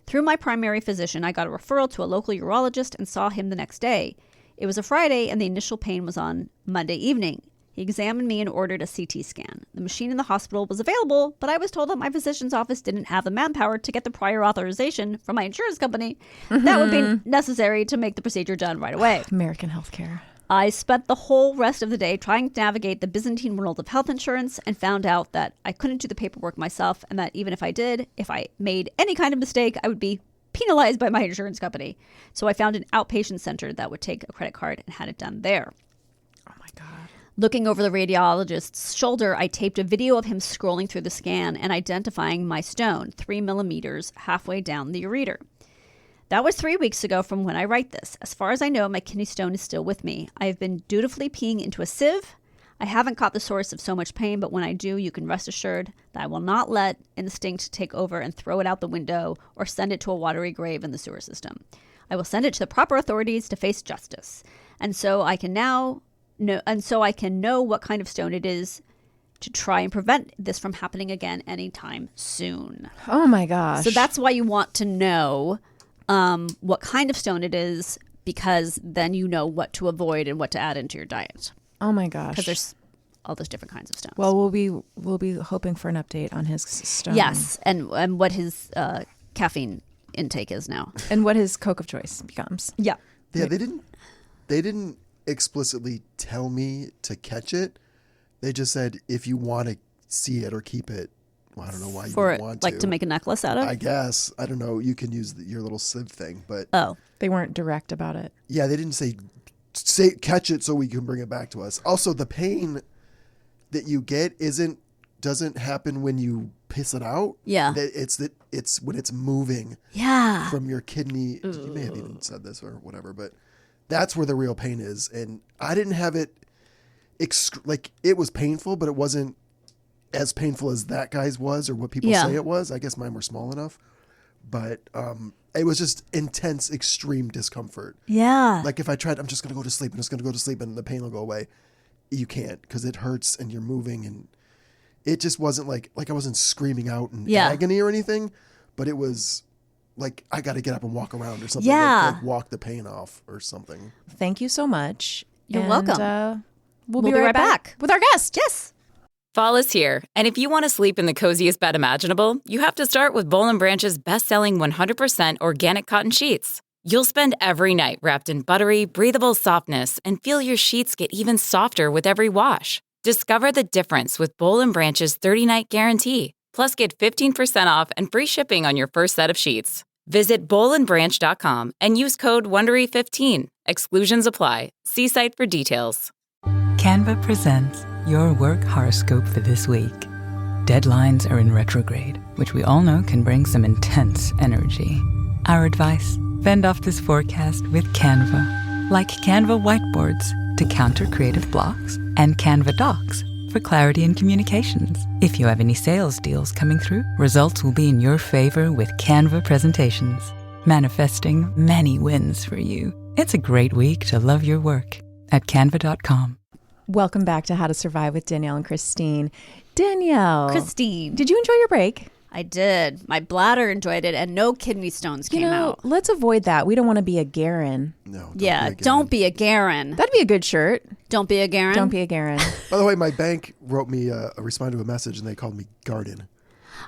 Through my primary physician, I got a referral to a local urologist and saw him the next day. It was a Friday, and the initial pain was on Monday evening. He examined me and ordered a CT scan. The machine in the hospital was available, but I was told that my physician's office didn't have the manpower to get the prior authorization from my insurance company that would be necessary to make the procedure done right away. American healthcare. I spent the whole rest of the day trying to navigate the Byzantine world of health insurance and found out that I couldn't do the paperwork myself, and that even if I did, if I made any kind of mistake, I would be penalized by my insurance company. So I found an outpatient center that would take a credit card and had it done there. Oh my God. Looking over the radiologist's shoulder, I taped a video of him scrolling through the scan and identifying my stone, 3 millimeters, halfway down the ureter. That was 3 weeks ago from when I write this. As far as I know, my kidney stone is still with me. I have been dutifully peeing into a sieve. I haven't caught the source of so much pain, but when I do, you can rest assured that I will not let instinct take over and throw it out the window or send it to a watery grave in the sewer system. I will send it to the proper authorities to face justice. And so I can know what kind of stone it is to try and prevent this from happening again anytime soon. Oh my gosh. So that's why you want to know what kind of stone it is, because then you know what to avoid and what to add into your diet. Oh my gosh. Because there's all those different kinds of stones. Well, we'll be hoping for an update on his stone. Yes, and what his caffeine intake is now, and what his Coke of choice becomes. Yeah. Yeah, they didn't explicitly tell me to catch it. They just said if you want to see it or keep it. Well, I don't know why you would want to. Like to make a necklace out of? I guess. I don't know. You can use your little sieve thing, but They weren't direct about it. Yeah, they didn't say catch it so we can bring it back to us. Also, the pain that you get doesn't happen when you piss it out. Yeah. It's when it's moving. Yeah. From your kidney. You may have even said this or whatever, but that's where the real pain is. And I didn't have it it was painful, but it wasn't as painful as that guy's was or what people say it was. I guess mine were small enough. But it was just intense, extreme discomfort. Yeah. Like if I tried, I'm just going to go to sleep and the pain will go away. You can't, because it hurts and you're moving, and it just wasn't like I wasn't screaming out in agony or anything, but it was like I got to get up and walk around or something. Yeah. Like walk the pain off or something. Thank you so much. You're welcome. We'll be right back with our guest. Yes. Fall is here, and if you want to sleep in the coziest bed imaginable, you have to start with Boll & Branch's best-selling 100% organic cotton sheets. You'll spend every night wrapped in buttery, breathable softness and feel your sheets get even softer with every wash. Discover the difference with Boll & Branch's 30-night guarantee. Plus, get 15% off and free shipping on your first set of sheets. Visit bollandbranch.com and use code WONDERY15. Exclusions apply. See site for details. Canva presents your work horoscope for this week. Deadlines are in retrograde, which we all know can bring some intense energy. Our advice: fend off this forecast with Canva. Like Canva whiteboards to counter creative blocks, and Canva docs for clarity in communications. If you have any sales deals coming through, results will be in your favor with Canva presentations, manifesting many wins for you. It's a great week to love your work at canva.com. Welcome back to How to Survive with Danielle and Kristine. Danielle. Kristine. Did you enjoy your break? I did. My bladder enjoyed it, and no kidney stones came out. Let's avoid that. We don't want to be a Garen. No. Don't be a Garen. That'd be a good shirt. Don't be a Garen. Don't be a Garen. By the way, my bank wrote me responded to a message, and they called me Garden.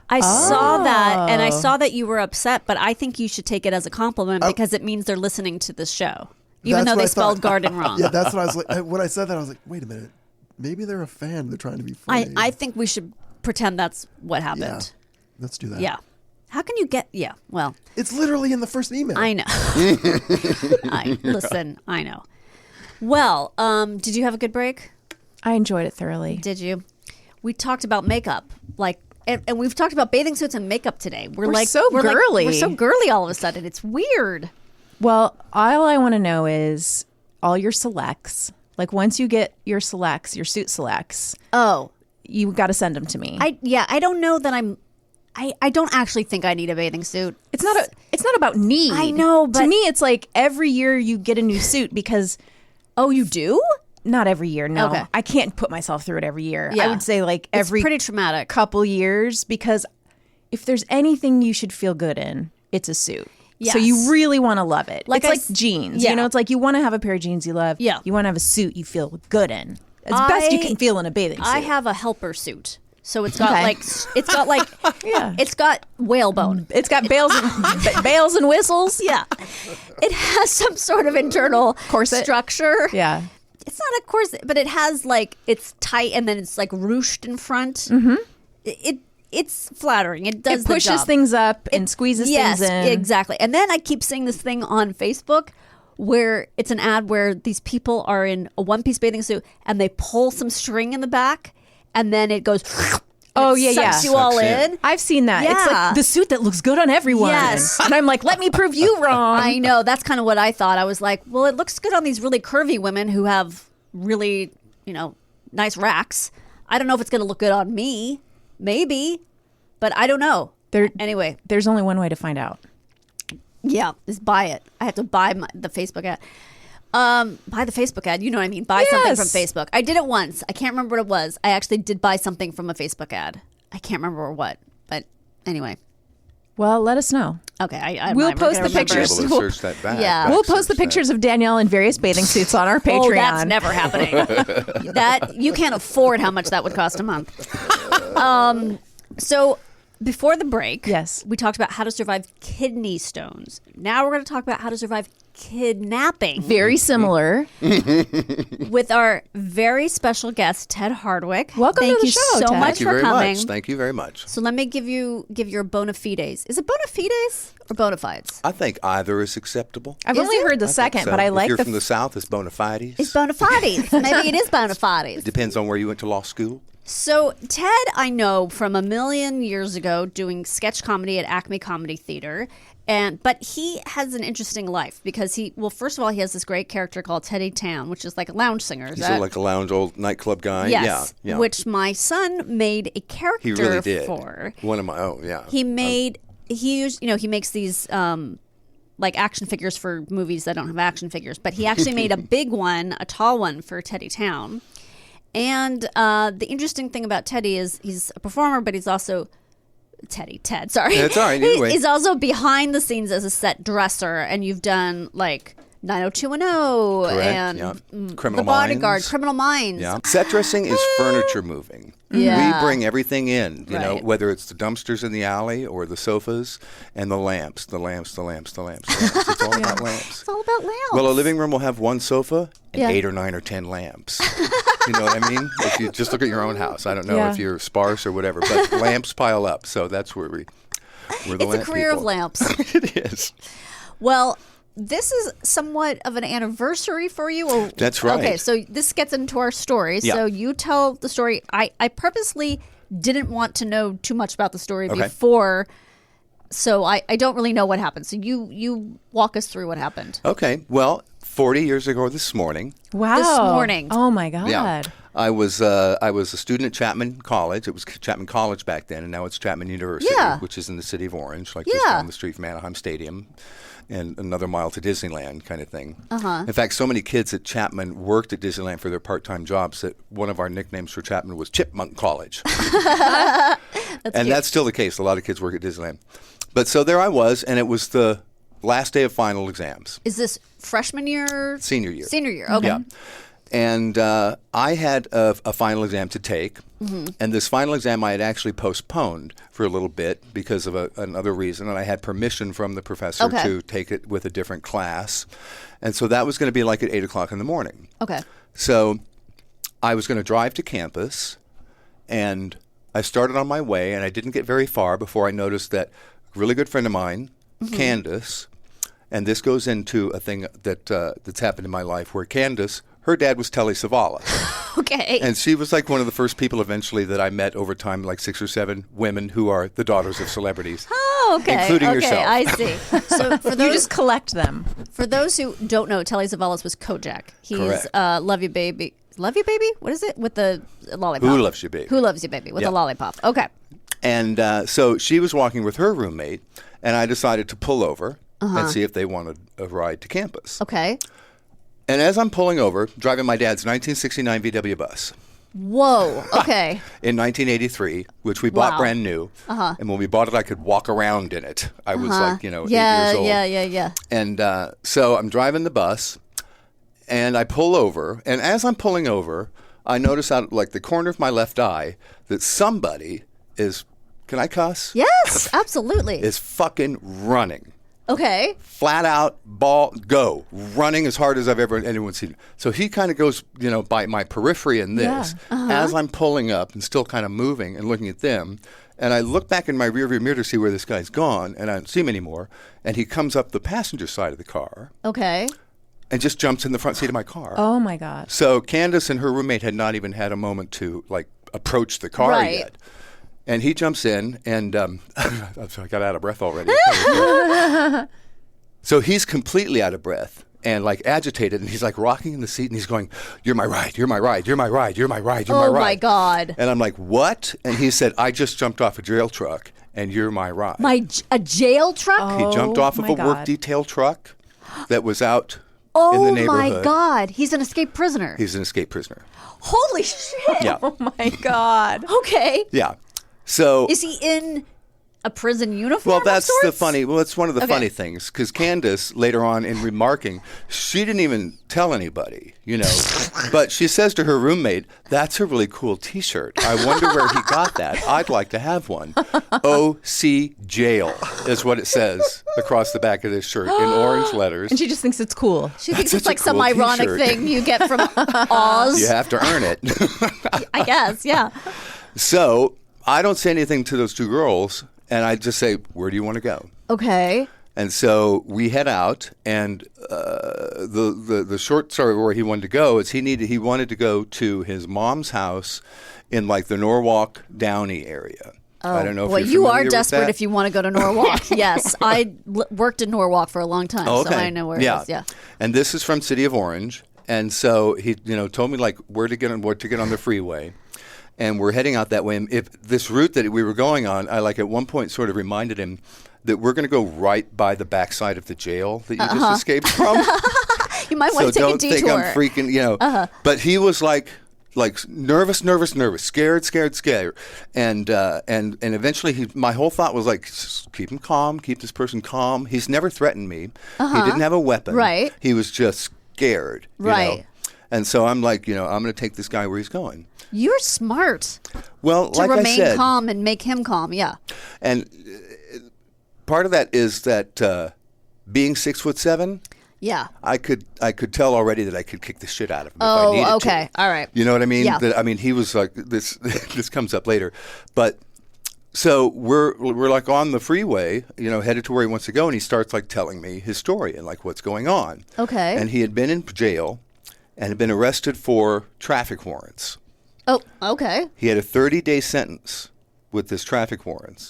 I saw that, and I saw that you were upset, but I think you should take it as a compliment because it means they're listening to this show, even though they spelled garden wrong. Yeah, that's what I was like. When I said that, I was like, wait a minute. Maybe they're a fan. They're trying to be funny. I think we should pretend that's what happened. Yeah, let's do that. Yeah. How can you get... Yeah, well... It's literally in the first email. I know. Listen, I know. Well, did you have a good break? I enjoyed it thoroughly. Did you? We talked about makeup, and we've talked about bathing suits and makeup today. We're so girly. We're so girly all of a sudden. It's weird. Well, all I want to know is all your selects. Like once you get your selects, your suit selects. Oh, you got to send them to me. I don't know that I don't actually think I need a bathing suit. It's not about need. I know, but to me, it's like every year you get a new suit because. Oh, you do? Not every year. No, okay. I can't put myself through it every year. Yeah. I would say like every pretty traumatic couple years because if there's anything you should feel good in, it's a suit. Yes. So you really want to love it. Like it's like jeans. Yeah. You know, it's like you want to have a pair of jeans you love. Yeah. You want to have a suit you feel good in. As best you can feel in a bathing suit. I have a helper suit. So it's got yeah. It's got whalebone. It's got bells and whistles. Yeah. It has some sort of internal corset structure. Yeah. It's not a corset, but it has it's tight and then it's ruched in front. Mm-hmm. It's flattering. It does It pushes the job. things up and squeezes things in. Yes, exactly. And then I keep seeing this thing on Facebook where it's an ad where these people are in a one-piece bathing suit and they pull some string in the back and then it goes... Oh, yeah. Sucks you all in. I've seen that. Yeah. It's like the suit that looks good on everyone. Yes. And I'm like, let me prove you wrong. I know. That's kind of what I thought. I was like, well, it looks good on these really curvy women who have really, nice racks. I don't know if it's going to look good on me. Maybe. But I don't know. Anyway. There's only one way to find out. Yeah. Is buy it. I have to buy the Facebook ad. Buy the Facebook ad. You know what I mean? Buy something from Facebook. I did it once. I can't remember what it was. I actually did buy something from a Facebook ad. I can't remember what. But anyway. Well, let us know. Okay. We'll post the pictures. Able to search that back. Yeah. We'll post the pictures of Danielle in various bathing suits on our Patreon. Oh, that's never happening. That you can't afford how much that would cost a month. So before the break, yes, we talked about how to survive kidney stones. Now we're going to talk about how to survive kidnapping. Very similar. With our very special guest, Ted Hardwick. Welcome to the show, Thank you so Ted. much Thank you for very coming. much. Thank you very much. So let me give your bona fides. Is it bona fides or bona fides? I think either is acceptable. I've only heard the second, So but I if like you're from the South, it's bona fides. It's bona fides. Maybe it is bona fides. It depends on where you went to law school. So Ted, I know from a million years ago doing sketch comedy at Acme Comedy Theater, but he has an interesting life because first of all, he has this great character called Teddy Town, which is like a lounge singer. He's like a lounge old nightclub guy. Yes, yeah. which my son made a character He really did. for. One of my He makes these like action figures for movies that don't have action figures, but he actually made a big one, a tall one for Teddy Town. And the interesting thing about Teddy is he's a performer, but he's also Ted, sorry. That's all right, anyway. He's also behind the scenes as a set dresser, and you've done like 90210 Correct, and yeah. Criminal The Bodyguard, Minds. Criminal Minds. Yeah. Set dressing is furniture moving. Yeah. We bring everything in, you know, Right. whether it's the dumpsters in the alley or the sofas and the lamps. It's all about lamps. It's all about lamps. Well, a living room will have one sofa and Yeah. 8 or 9 or 10 lamps. You know what I mean? If you just look at your own house. I don't know if you're sparse or whatever, but lamps pile up. So that's where we're the It's lamp a career people. of lamps. It is. Well, this is somewhat of an anniversary for you. Or, That's right. Okay, so this gets into our story. Yeah. So you tell the story. I purposely didn't want to know too much about the story Okay. before, so I don't really know what happened. So you walk us through what happened. Okay. Well, 40 years ago this morning. Wow. This morning. Oh my God. Yeah. I was a student at Chapman College. It was Chapman College back then, and now it's Chapman University, Yeah. which is in the city of Orange, like just Yeah. down the street from Anaheim Stadium, and another mile to Disneyland kind of thing. In fact, so many kids at Chapman worked at Disneyland for their part-time jobs that one of our nicknames for Chapman was Chipmunk College. That's still the case. A lot of kids work at Disneyland. But so there I was, and it was the last day of final exams. Is this freshman year? Senior year. Senior year. Okay. Yeah. And I had a final exam to take. And this final exam I had actually postponed for a little bit because of another reason. And I had permission from the professor to take it with a different class. And so that was going to be like at 8 o'clock in the morning. Okay. So I was going to drive to campus. And I started on my way. And I didn't get very far before I noticed that a really good friend of mine, Candace, and this goes into a thing that's happened in my life where Candace, her dad was Telly Savalas. Okay. And she was like one of the first people eventually that I met over time, like 6 or 7 women who are the daughters of celebrities. Oh, okay. Including okay, yourself. I see. So for You those just collect them. for those who don't know, Telly Savalas was Kojak. He's Correct. Love You Baby. Love You Baby? What is it? With the lollipop. Who Loves You Baby? Who Loves You Baby with Yeah. the lollipop. Okay. And so she was walking with her roommate, and I decided to pull over and see if they wanted a ride to campus. Okay. And as I'm pulling over, driving my dad's 1969 VW bus Whoa. Okay. in 1983, which we bought Wow. brand new. And when we bought it, I could walk around in it. I was like, 8 yeah, years old. yeah. And so I'm driving the bus, and I pull over. And as I'm pulling over, I notice out like the corner of my left eye that somebody is, can I cuss? Yes, absolutely. Is fucking running. Okay. Flat out, go. Running as hard as I've ever anyone seen. So he kind of goes, by my periphery in this as I'm pulling up and still kind of moving and looking at them. And I look back in my rearview mirror to see where this guy's gone, and I don't see him anymore. And he comes up the passenger side of the car Okay. and just jumps in the front seat of my car. Oh my God. So Candace and her roommate had not even had a moment to approach the car Right. yet. And he jumps in, and I'm sorry, I got out of breath already. So he's completely out of breath and agitated, and he's rocking in the seat, and he's going, "You're my ride, you're my ride, you're my ride, you're my ride, you're my Oh ride." my God. And I'm like, "What?" And he said, "I just jumped off a jail truck, and you're my ride." A jail truck? He jumped off of my a work God. detail truck that was out in Oh the neighborhood. my God. He's an escaped prisoner. He's an escaped prisoner. Holy shit. Yeah, Oh my God. Okay. yeah. So Is he in a prison uniform? Well, of that's the sorts? funny. Well, it's one of the Okay. funny things because Candace later on in remarking, she didn't even tell anybody, But she says to her roommate, "That's a really cool T-shirt. I wonder where he got that. I'd like to have one." O.C. Jail is what it says across the back of this shirt in orange letters. And she just thinks it's cool. She thinks That's it's such a like some cool ironic T-shirt. thing you get from Oz. You have to earn it. I guess, yeah. So I don't say anything to those two girls, and I just say, "Where do you want to go?" Okay. And so we head out, and the short story where he wanted to go is he wanted to go to his mom's house in the Norwalk Downey area. I don't know if Well, you're you familiar are with desperate that. if you want to go to Norwalk. Yes. I worked in Norwalk for a long time, Oh, so okay. I know where it is. Yeah. And this is from City of Orange, and so he told me where to get on the freeway. And we're heading out that way. And if this route that we were going on, I at one point sort of reminded him that we're going to go right by the backside of the jail that you just escaped from. You might So want to take don't a detour. think I'm freaking, But he was like nervous, scared, and eventually my whole thought was like, keep him calm, keep this person calm. He's never threatened me. He didn't have a weapon. Right. He was just scared. Right. You know? And so I'm like, I'm going to take this guy where he's going. You're smart. Well, to like I remain said, calm and make him calm. Yeah. and part of that is that being 6'7". Yeah. I could tell already that I could kick the shit out of him if I needed to. Okay. All right. You know what I mean? Yeah. He was like this. This comes up later, but so we're like on the freeway, headed to where he wants to go, and he starts like telling me his story and like what's going on. Okay. And he had been in jail and had been arrested for traffic warrants. Oh, okay. He had a 30-day sentence with this traffic warrants.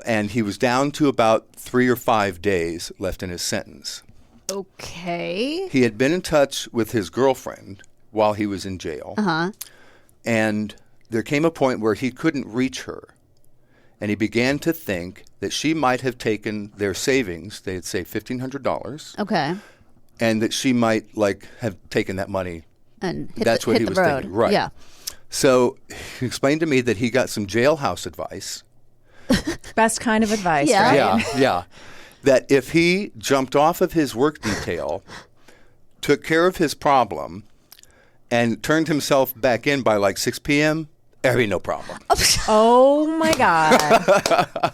And he was down to about 3 or 5 days left in his sentence. Okay. He had been in touch with his girlfriend while he was in jail. And there came a point where he couldn't reach her. And he began to think that she might have taken their savings, they'd say $1,500. Okay. And that she might like have taken that money. And That's what he was road. thinking. Right. Yeah. So he explained to me that he got some jailhouse advice. Best kind of advice, Yeah. right? Yeah. That if he jumped off of his work detail, took care of his problem, and turned himself back in by like 6 p.m., there'd be no problem. Oh my God.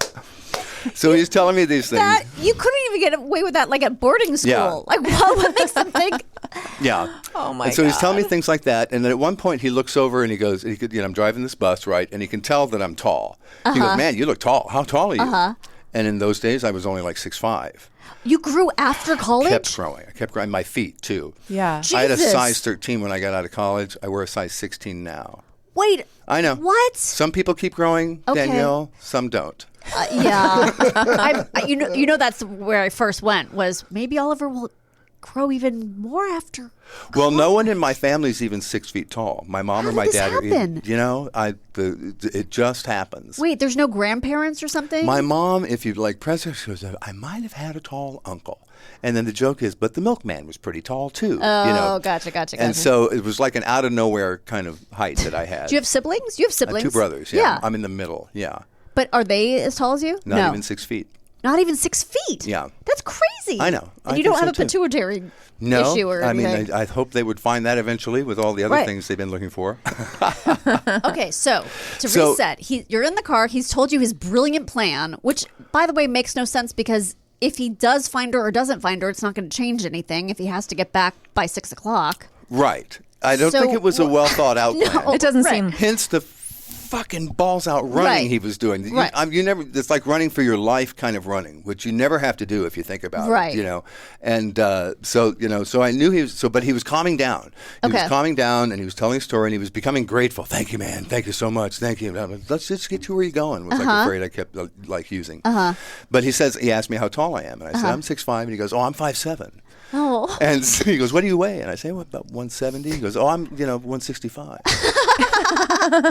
So he's telling me these things. That you couldn't even get away with that like at boarding school. Yeah. Like what makes them think? Yeah. Oh my And so he's God. telling me things like that. And then at one point he looks over and he goes, I'm driving this bus, right? And he can tell that I'm tall. He goes, man, you look tall. How tall are you? And in those days I was only like 6'5". You grew after college? Kept growing. I kept growing my feet too. Yeah. I had a Jesus. size 13 when I got out of college. I wear a size 16 now. Wait. I know. What? Some people keep growing, Okay. Danielle. Some don't. Yeah. You know that's where I first went was maybe Oliver will grow even more after. Well, no one in my family is even 6 feet tall. My mom How or did my this dad happen? it just happens. Wait, there's no grandparents or something? My mom, if you like press her, she goes, I might have had a tall uncle. And then the joke is, but the milkman was pretty tall too. Oh, gotcha. And so it was like an out of nowhere kind of height that I had. Do you have siblings? You have siblings? 2 brothers, yeah. I'm in the middle, yeah. But are they as tall as you? Not no. even 6 feet. Not even 6 feet? Yeah. That's crazy. I know. And I you think don't have so, a too. pituitary No, issue or I mean, anything. I hope they would find that eventually with all the other Right. things they've been looking for. Okay, so to So- reset, you're in the car. He's told you his brilliant plan, which, by the way, makes no sense because if he does find her or doesn't find her, it's not going to change anything if he has to get back by 6 o'clock. Right. I don't So think it was a well thought out plan. It doesn't Right. seem. Hence the fucking balls out running Right. he was doing. Right. You never. It's like running for your life kind of running, which you never have to do if you think about Right. it. And so I knew he was. But he was calming down. He Okay. was calming down, and he was telling a story, and he was becoming grateful. Thank you, man. Thank you so much. Thank you. Let's just get to where you're going. Was like the phrase I kept like using. But he asked me how tall I am, and I said I'm 6'5", and he goes, oh, I'm 5'7". Oh. And so he goes, what do you weigh? And I say, about 170. He goes, oh, I'm 165.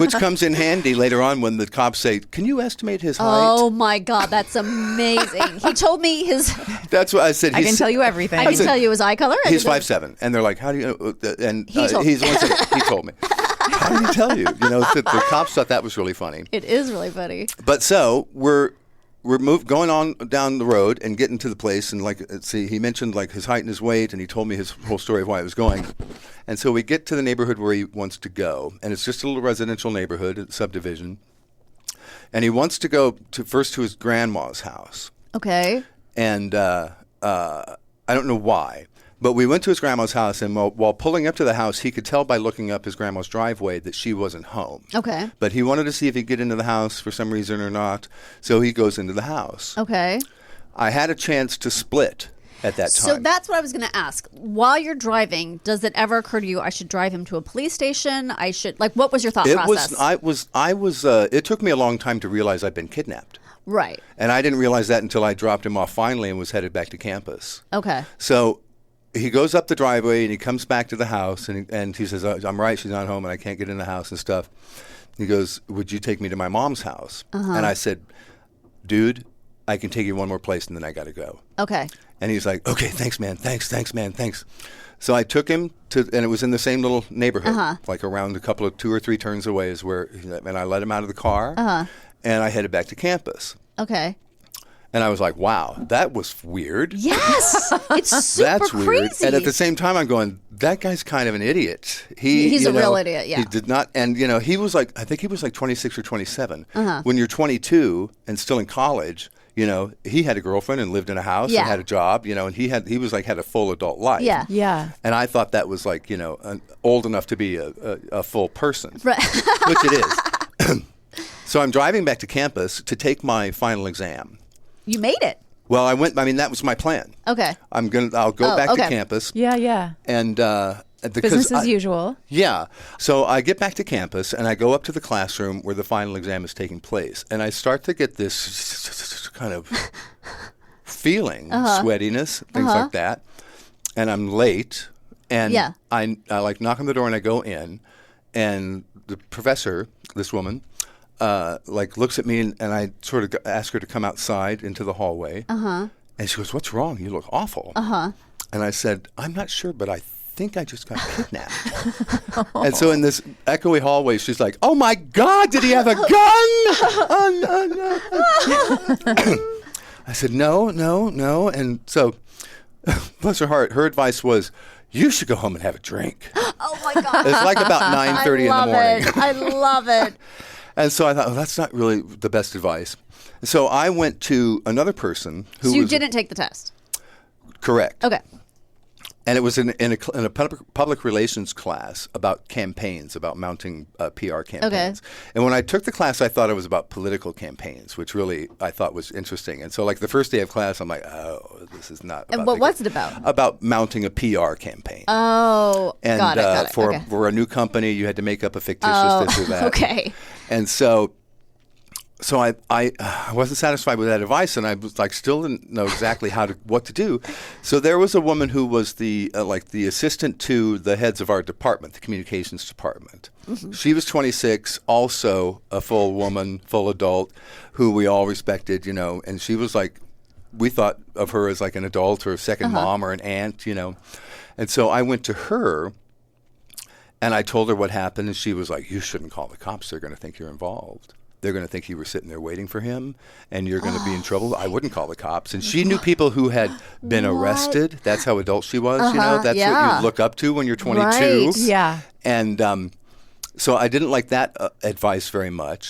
Which comes in handy later on when the cops say, can you estimate his height? Oh my God, that's amazing. He told me his. That's what I said. I can tell you everything. I can tell you his eye color. He's 5'7", and they're like, "How do you?" And He told- he's 170. He told me. How did he tell you? The cops thought that was really funny. It is really funny. But so we're going on down the road and getting to the place, and he mentioned like his height and his weight, and he told me his whole story of why he was going. And so we get to the neighborhood where he wants to go, and it's just a little residential neighborhood, a subdivision. And he wants to go first to his grandma's house. Okay. And I don't know why, but we went to his grandma's house, and while pulling up to the house, he could tell by looking up his grandma's driveway that she wasn't home. Okay. But he wanted to see if he'd get into the house for some reason or not, so he goes into the house. Okay. I had a chance to split at that time. So that's what I was going to ask. While you're driving, does it ever occur to you I should drive him to a police station? I should what was your thought process? It took me a long time to realize I'd been kidnapped. Right. And I didn't realize that until I dropped him off finally and was headed back to campus. Okay. So he goes up the driveway and he comes back to the house and he says, I'm right, she's not home and I can't get in the house and stuff. He goes, would you take me to my mom's house? And I said, dude, I can take you one more place and then I got to go. Okay. And he's like, okay, thanks, man. Thanks, man. Thanks. So I took him to, and it was in the same little neighborhood, like around a couple of 2 or 3 turns away is where, and I let him out of the car, and I headed back to campus. Okay. And I was like, wow, that was weird. Yes. It's super That's weird. crazy. And at the same time, I'm going, that guy's kind of an idiot. He's a real idiot, yeah. He did not, and he was like, I think he was like 26 or 27. When you're 22 and still in college, he had a girlfriend and lived in a house and had a job, and he was like had a full adult life. Yeah. Yeah. And I thought that was like, old enough to be a full person, Right. which it is. So I'm driving back to campus to take my final exam. You made it. Well, that was my plan. Okay. I'll go back to campus. Yeah. And Business as usual. Yeah. So I get back to campus and I go up to the classroom where the final exam is taking place, and I start to get this kind of feeling, sweatiness, things like that. And I'm late, and I like knock on the door and I go in, and the professor, this woman, looks at me and I sort of ask her to come outside into the hallway. And she goes, "What's wrong? You look awful." And I said, "I'm not sure, but I think I just got kidnapped." And so in this echoey hallway, she's like, "Oh my God, did he have a gun?" Oh, no. I said, no. And so, bless her heart, her advice was, "You should go home and have a drink." Oh my God. It's like about 9:30 in the morning. I love it. And so I thought, that's not really the best advice. So I went to another person who So you didn't take the test? Correct. Okay. And it was in a public relations class about campaigns, about mounting PR campaigns. Okay. And when I took the class, I thought it was about political campaigns, which really I thought was interesting. And so like the first day of class, I'm like, oh, this is not about And what was it about? About mounting a PR campaign. Oh, and, got it. For a new company, you had to make up a fictitious this or that. Okay. And so I wasn't satisfied with that advice, and I was like, still didn't know exactly what to do. So there was a woman who was the assistant to the heads of our department, the communications department. Mm-hmm. She was 26, also a full woman, full adult, who we all respected, and she was like, we thought of her as like an adult or a second mom or an aunt, And so I went to her, and I told her what happened, and she was like, "You shouldn't call the cops. They're going to think you're involved. They're going to think you were sitting there waiting for him, and you're going to be in trouble." I wouldn't call the cops. And she knew people who had been arrested. That's how adult she was, That's what you look up to when you're 22. Right. Yeah. And so I didn't like that advice very much.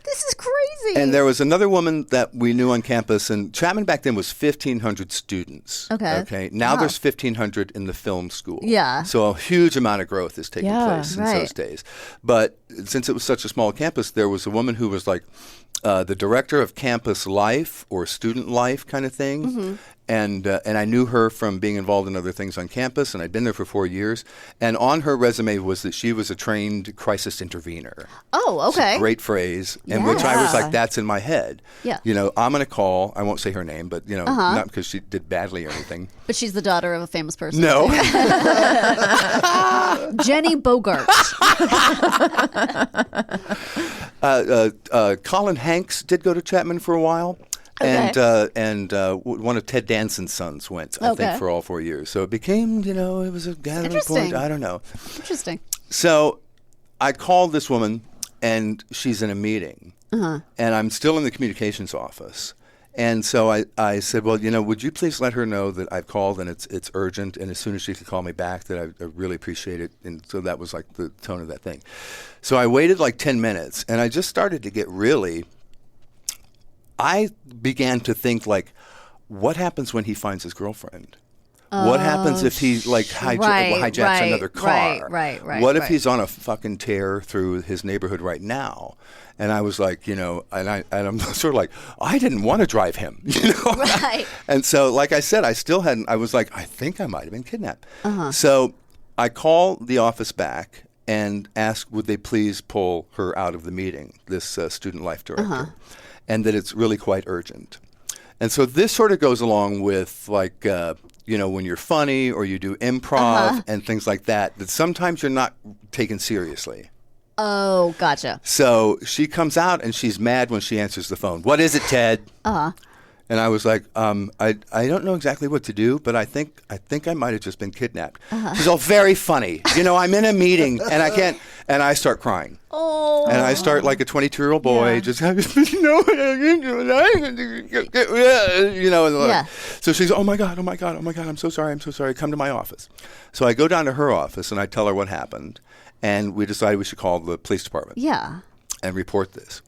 This is crazy. And there was another woman that we knew on campus, and Chapman back then was 1,500 students. Okay. Now there's 1,500 in the film school. Yeah. So a huge amount of growth is taking place in those days. But since it was such a small campus, there was a woman who was like the director of campus life or student life kind of thing. Mm-hmm. And I knew her from being involved in other things on campus, and I'd been there for 4 years. And on her resume was that she was a trained crisis intervener. Oh, okay. Great phrase, in which I was like, that's in my head. Yeah. I'm going to call, I won't say her name, but, not because she did badly or anything. But she's the daughter of a famous person. No. Jenny Bogart. Colin Hanks did go to Chapman for a while. Okay. And one of Ted Danson's sons went, I think, for all 4 years. So it became, it was a gathering point. I don't know. Interesting. So I called this woman, and she's in a meeting. And I'm still in the communications office. And so I said, well, would you please let her know that I've called and it's urgent, and as soon as she could call me back, that I really appreciate it. And so that was like the tone of that thing. So I waited like 10 minutes, and I just started to get I began to think, like, what happens when he finds his girlfriend? What happens if he hijacks another car? Right. What if he's on a fucking tear through his neighborhood right now? And I was like, and I'm sort of like, I didn't want to drive him, Right. And so, like I said, I was like, I think I might have been kidnapped. So I call the office back and ask, would they please pull her out of the meeting, this student life director, and that it's really quite urgent. And so this sort of goes along with, like, when you're funny or you do improv and things like that, that sometimes you're not taken seriously. Oh, gotcha. So she comes out and she's mad when she answers the phone. "What is it, Ted?" And I was like, I don't know exactly what to do, but I think I might have just been kidnapped. She's all very funny. I'm in a meeting and I can't, and I start crying. Oh. And I start like a 22-year-old boy, just So she's, oh my God, I'm so sorry, come to my office. So I go down to her office and I tell her what happened, and we decided we should call the police department. Yeah. And report this.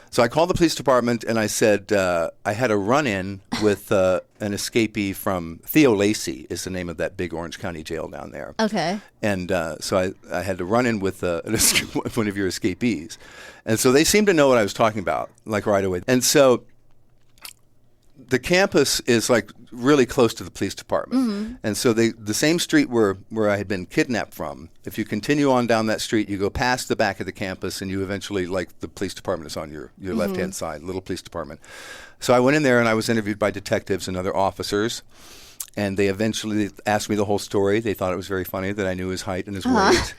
So I called the police department and I said I had a run-in with an escapee from Theo Lacey is the name of that big Orange County jail down there. Okay. And so I had to run in with one of your escapees. And so they seemed to know what I was talking about, like right away. And so the campus is like really close to the police department. Mm-hmm. And so the same street where I had been kidnapped from, if you continue on down that street, you go past the back of the campus and you eventually, like, the police department is on your left-hand side, little police department. So I went in there and I was interviewed by detectives and other officers. And they eventually asked me the whole story. They thought it was very funny that I knew his height and his weight.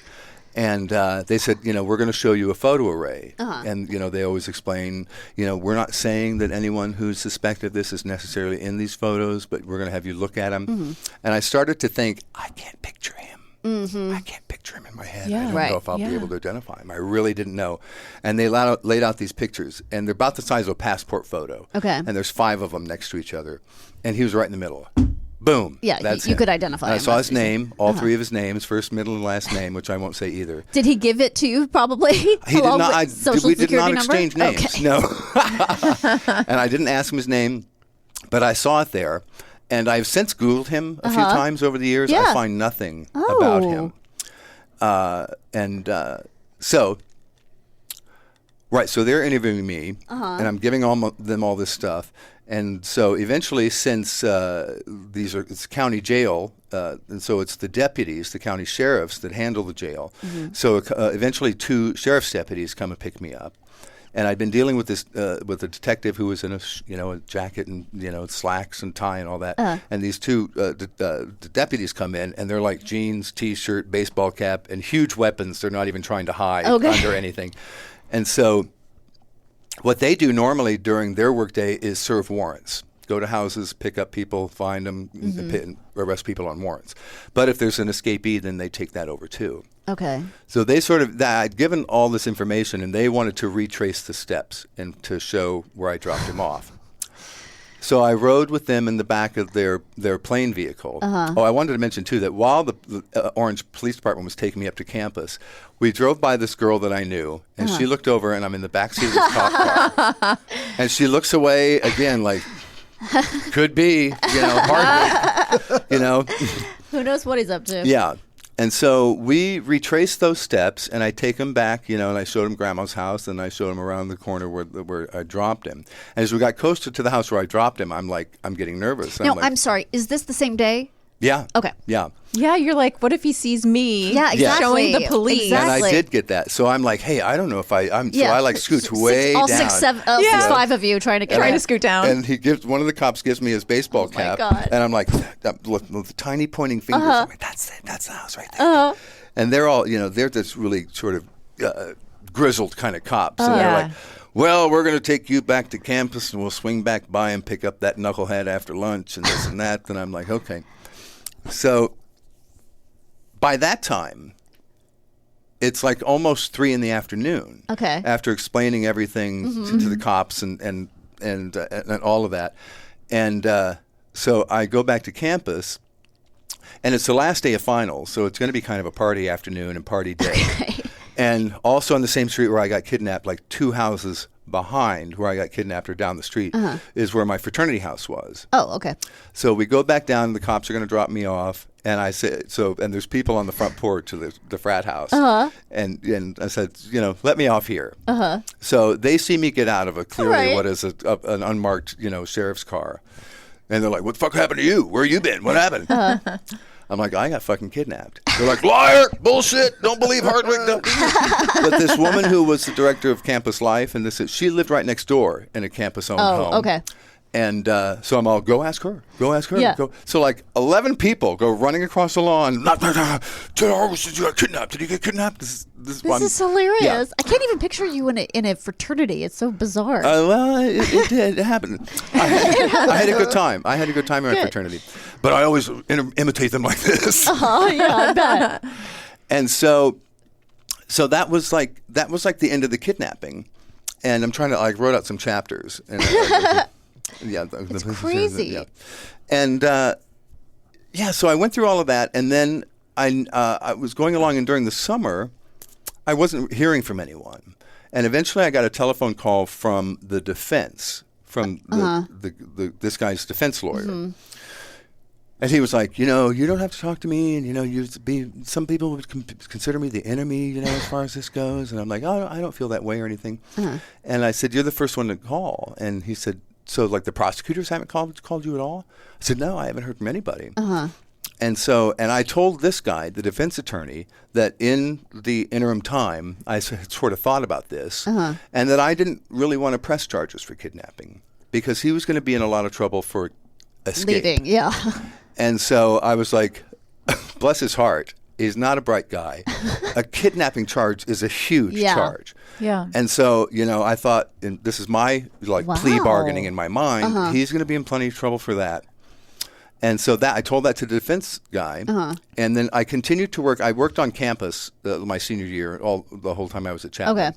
And they said, we're going to show you a photo array. And, they always explain, we're not saying that anyone who's suspected of this is necessarily in these photos, but we're going to have you look at them. Mm-hmm. And I started to think, I can't picture him. Mm-hmm. I can't picture him in my head. I don't know if I'll be able to identify him. I really didn't know. And they laid out these pictures, and they're about the size of a passport photo. Okay. And there's 5 of them next to each other. And he was right in the middle. Boom. Yeah, that's you him. could identify him. I saw his name, all 3 of his names, first, middle, and last name, which I won't say either. Did he give it to you, probably? He did not. We did not number? exchange names. Okay. No. And I didn't ask him his name, but I saw it there. And I've since Googled him a few times over the years. I find nothing about him. So they're interviewing me, and I'm giving them all this stuff. And so eventually, since it's county jail, and so it's the deputies, the county sheriffs that handle the jail. Mm-hmm. So eventually 2 sheriff's deputies come and pick me up. And I'd been dealing with this with a detective who was in a jacket and slacks and tie and all that. And these 2 the deputies come in and they're like jeans, t-shirt, baseball cap, and huge weapons. They're not even trying to hide under anything. And so what they do normally during their workday is serve warrants. Go to houses, pick up people, find them, and arrest people on warrants. But if there's an escapee, then they take that over too. Okay. So they I'd given all this information, and they wanted to retrace the steps and to show where I dropped him off. So I rode with them in the back of their plane vehicle. Oh, I wanted to mention, too, that while the Orange Police Department was taking me up to campus, we drove by this girl that I knew, and she looked over, and I'm in the backseat of this cop car. And she looks away again like, could be, Hardwick, Who knows what he's up to? Yeah. And so we retraced those steps, and I take him back, and I showed him Grandma's house, and I showed him around the corner where I dropped him. And as we got closer to the house where I dropped him, I'm getting nervous. I'm sorry. Is this the same day? Yeah. Okay. Yeah. Yeah, you're like, what if he sees me showing the police? Exactly. And I did get that. So I'm like, hey, I don't know if so I like scooch way all down. 6'5" of you trying to scoot down. And one of the cops gives me his baseball cap. And I'm like, with the tiny pointing fingers, I'm like, that's it. That's the house right there. And they're all, they're just really sort of grizzled kind of cops. And they're like, well, we're going to take you back to campus and we'll swing back by and pick up that knucklehead after lunch and this and that. And I'm like, okay. So by that time, it's like almost 3 p.m. Okay. After explaining everything to the cops and all of that. And so I go back to campus, and it's the last day of finals, so it's going to be kind of a party afternoon and party day. Okay. And also on the same street where I got kidnapped, like 2 houses behind where I got kidnapped or down the street, is where my fraternity house was. Oh, okay. So we go back down, and the cops are going to drop me off. And I said, and there's people on the front porch of the frat house. And I said, let me off here. So they see me get out of what is an unmarked, sheriff's car. And they're like, what the fuck happened to you? Where you been? What happened? I'm like, I got fucking kidnapped. They're like, liar, bullshit, don't believe Hardwick. But this woman who was the director of campus life, and she lived right next door in a campus-owned home. Okay. And so I'm all, go ask her. Yeah. Go. So like 11 people go running across the lawn. Did you get kidnapped? This is hilarious. Yeah. I can't even picture you in a fraternity. It's so bizarre. Well, it did. It happened. I had a good time. I had a good time in my fraternity. But I always imitate them like this. Yeah, I bet. And so that was like the end of the kidnapping. And I'm trying to, I wrote out some chapters. And yeah, it's crazy. Yeah. And so I went through all of that, and then I was going along, and during the summer, I wasn't hearing from anyone. And eventually I got a telephone call from the defense, from this guy's defense lawyer. Mm-hmm. And he was like, you don't have to talk to me, and some people would consider me the enemy, as far as this goes. And I'm like, oh, I don't feel that way or anything. Uh-huh. And I said, you're the first one to call. And he said, so like the prosecutors haven't called you at all? I said, no, I haven't heard from anybody. Uh-huh. And I told this guy, the defense attorney, that in the interim time, I had sort of thought about this, and that I didn't really want to press charges for kidnapping because he was going to be in a lot of trouble for escape. Leaving, yeah. And so I was like, bless his heart, he's not a bright guy. A kidnapping charge is a huge charge. Yeah. And so, I thought, and this is my plea bargaining in my mind, he's going to be in plenty of trouble for that. And so I told that to the defense guy, and then I continued to work. I worked on campus my senior year, the whole time I was at Chapman. Okay.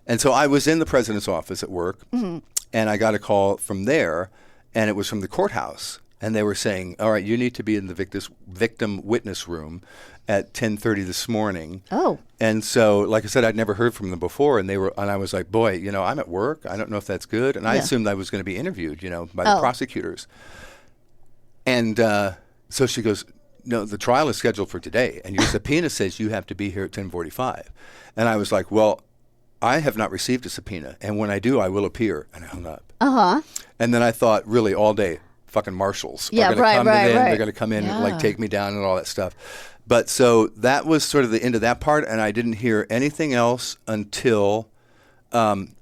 And so I was in the president's office at work, and I got a call from there, and it was from the courthouse. And they were saying, all right, you need to be in the victim witness room at 10:30 this morning. Oh. And so, like I said, I'd never heard from them before, and I was like, boy, I'm at work. I don't know if that's good. And I assumed I was going to be interviewed, by the prosecutors. And so she goes, no, the trial is scheduled for today, and your subpoena says you have to be here at 10:45. And I was like, well, I have not received a subpoena, and when I do, I will appear. And I hung up. And then I thought, really, all day, fucking marshals are going to come in. They're going to come in and take me down and all that stuff. But so that was sort of the end of that part, and I didn't hear anything else until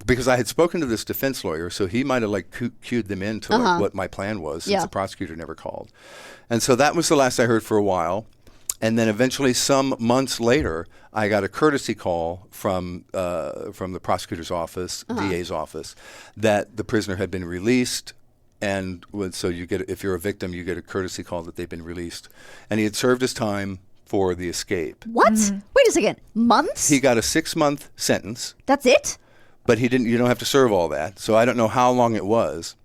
because I had spoken to this defense lawyer, so he might have cued them into what my plan was, since the prosecutor never called. And so that was the last I heard for a while. And then eventually, some months later, I got a courtesy call from the prosecutor's office, DA's office, that the prisoner had been released. And so if you're a victim, you get a courtesy call that they've been released. And he had served his time for the escape. What? Wait a second. Months? He got a 6-month sentence. That's it? But you don't have to serve all that. So I don't know how long it was.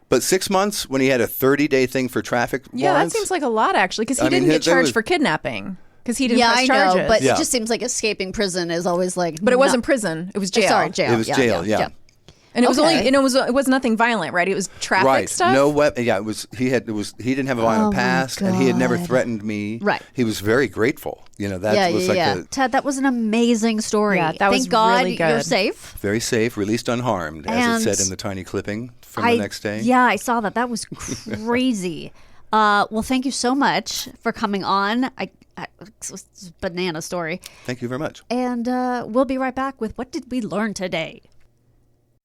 But 6 months when he had a 30-day thing for traffic warrants? Yeah, that seems like a lot, actually, because he didn't get charged for kidnapping. Because he didn't press charges. I know, but it just seems like escaping prison is always like... But it wasn't prison. It was jail. Sorry, jail. It was jail, yeah. And it was only, it was nothing violent, right? It was traffic stuff. No weapon. Yeah, he didn't have a violent past, and he had never threatened me. Right. He was very grateful. Ted, that was an amazing story. Yeah, that was Thank God really good. You're safe. Very safe, released unharmed, as it said in the tiny clipping from the next day. Yeah, I saw that. That was crazy. Well, thank you so much for coming on. It was a banana story. Thank you very much. And we'll be right back with What Did We Learn Today?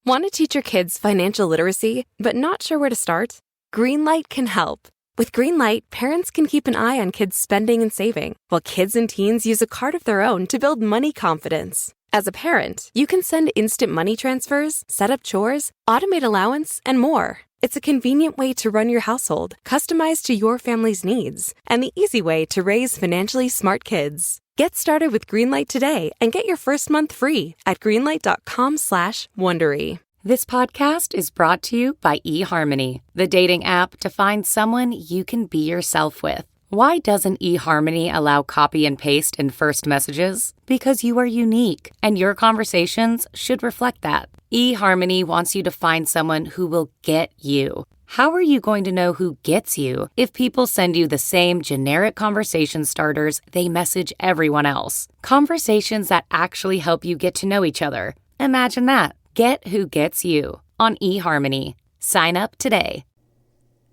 Want to teach your kids financial literacy, but not sure where to start? Greenlight can help. With Greenlight, parents can keep an eye on kids' spending and saving, while kids and teens use a card of their own to build money confidence. As a parent, you can send instant money transfers, set up chores, automate allowance, and more. It's a convenient way to run your household, customized to your family's needs, and the easy way to raise financially smart kids. Get started with Greenlight today and get your first month free at greenlight.com/Wondery. This podcast is brought to you by eHarmony, the dating app to find someone you can be yourself with. Why doesn't eHarmony allow copy and paste in first messages? Because you are unique, and your conversations should reflect that. eHarmony wants you to find someone who will get you. How are you going to know who gets you if people send you the same generic conversation starters they message everyone else? Conversations that actually help you get to know each other. Imagine that. Get who gets you on eHarmony. Sign up today.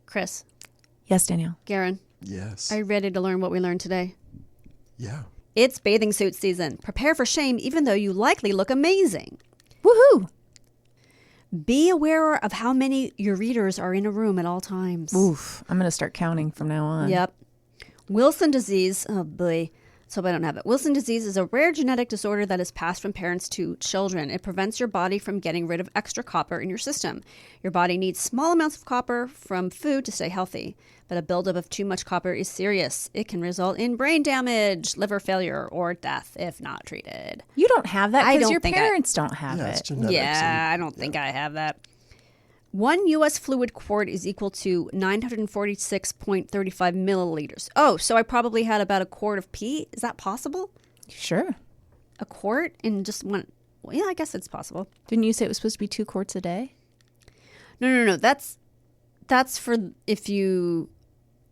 Chris. Yes, Danielle. Garen. Yes. Are you ready to learn what we learned today? Yeah. It's bathing suit season. Prepare for shame even though you likely look amazing. Woohoo! Be aware of how many your readers are in a room at all times. Oof, I'm going to start counting from now on. Yep. Wilson disease. Oh, boy. Let's hope I don't have it. Wilson disease is a rare genetic disorder that is passed from parents to children. It prevents your body from getting rid of extra copper in your system. Your body needs small amounts of copper from food to stay healthy, but a buildup of too much copper is serious. It can result in brain damage, liver failure, or death if not treated. You don't have that because your parents don't have It's it. genetics. Yeah, I don't think I have that. 1 U.S. fluid quart is equal to 946.35 milliliters. Oh, so I probably had about a quart of pee? Is that possible? Sure. A quart in just one? Well, yeah, I guess it's possible. Didn't you say it was supposed to be 2 quarts a day? No. That's for if you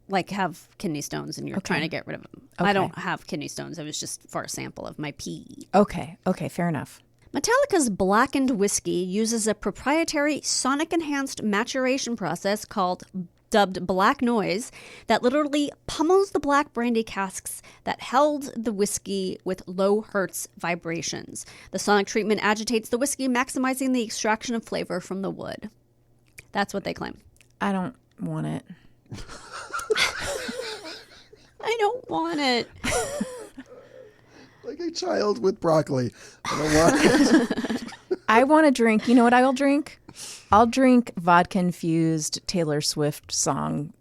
like have kidney stones and you're trying to get rid of them. Okay. I don't have kidney stones. It was just for a sample of my pee. Okay, fair enough. Metallica's blackened whiskey uses a proprietary sonic-enhanced maturation process dubbed Black Noise that literally pummels the black brandy casks that held the whiskey with low hertz vibrations. The sonic treatment agitates the whiskey, maximizing the extraction of flavor from the wood. That's what they claim. I don't want it. I don't want it. Like a child with broccoli. I don't want it. I want to drink. You know what I'll drink? I'll drink vodka-infused Taylor Swift song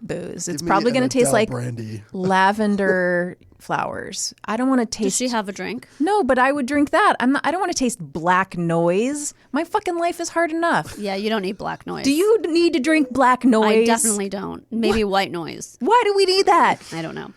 booze. It's probably going to taste like brandy. lavender flowers. I don't want to taste. Does she have a drink? No, but I would drink that. I don't want to taste Black Noise. My fucking life is hard enough. Yeah, you don't need Black Noise. Do you need to drink Black Noise? I definitely don't. Maybe White Noise. Why do we need that? I don't know.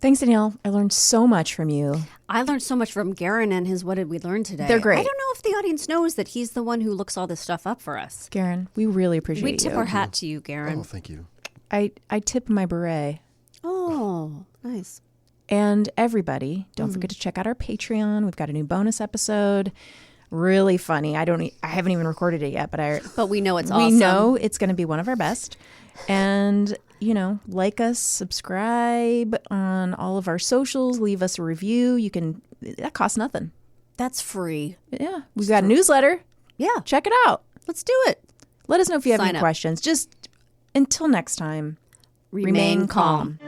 Thanks, Danielle. I learned so much from you. I learned so much from Garen and his What Did We Learn Today. They're great. I don't know if the audience knows that he's the one who looks all this stuff up for us. Garen, we really appreciate you. We tip our hat to you, Garen. Oh, thank you. I tip my beret. Oh, nice. And everybody, don't forget to check out our Patreon. We've got a new bonus episode. Really funny. I haven't even recorded it yet, but we know it's awesome. We know it's going to be one of our best. And like us, subscribe on all of our socials, leave us a review. That costs nothing. That's free. Yeah. We've got a newsletter. Yeah. Check it out. Let's do it. Let us know if you have Sign any up. questions. Just until next time, Remain calm.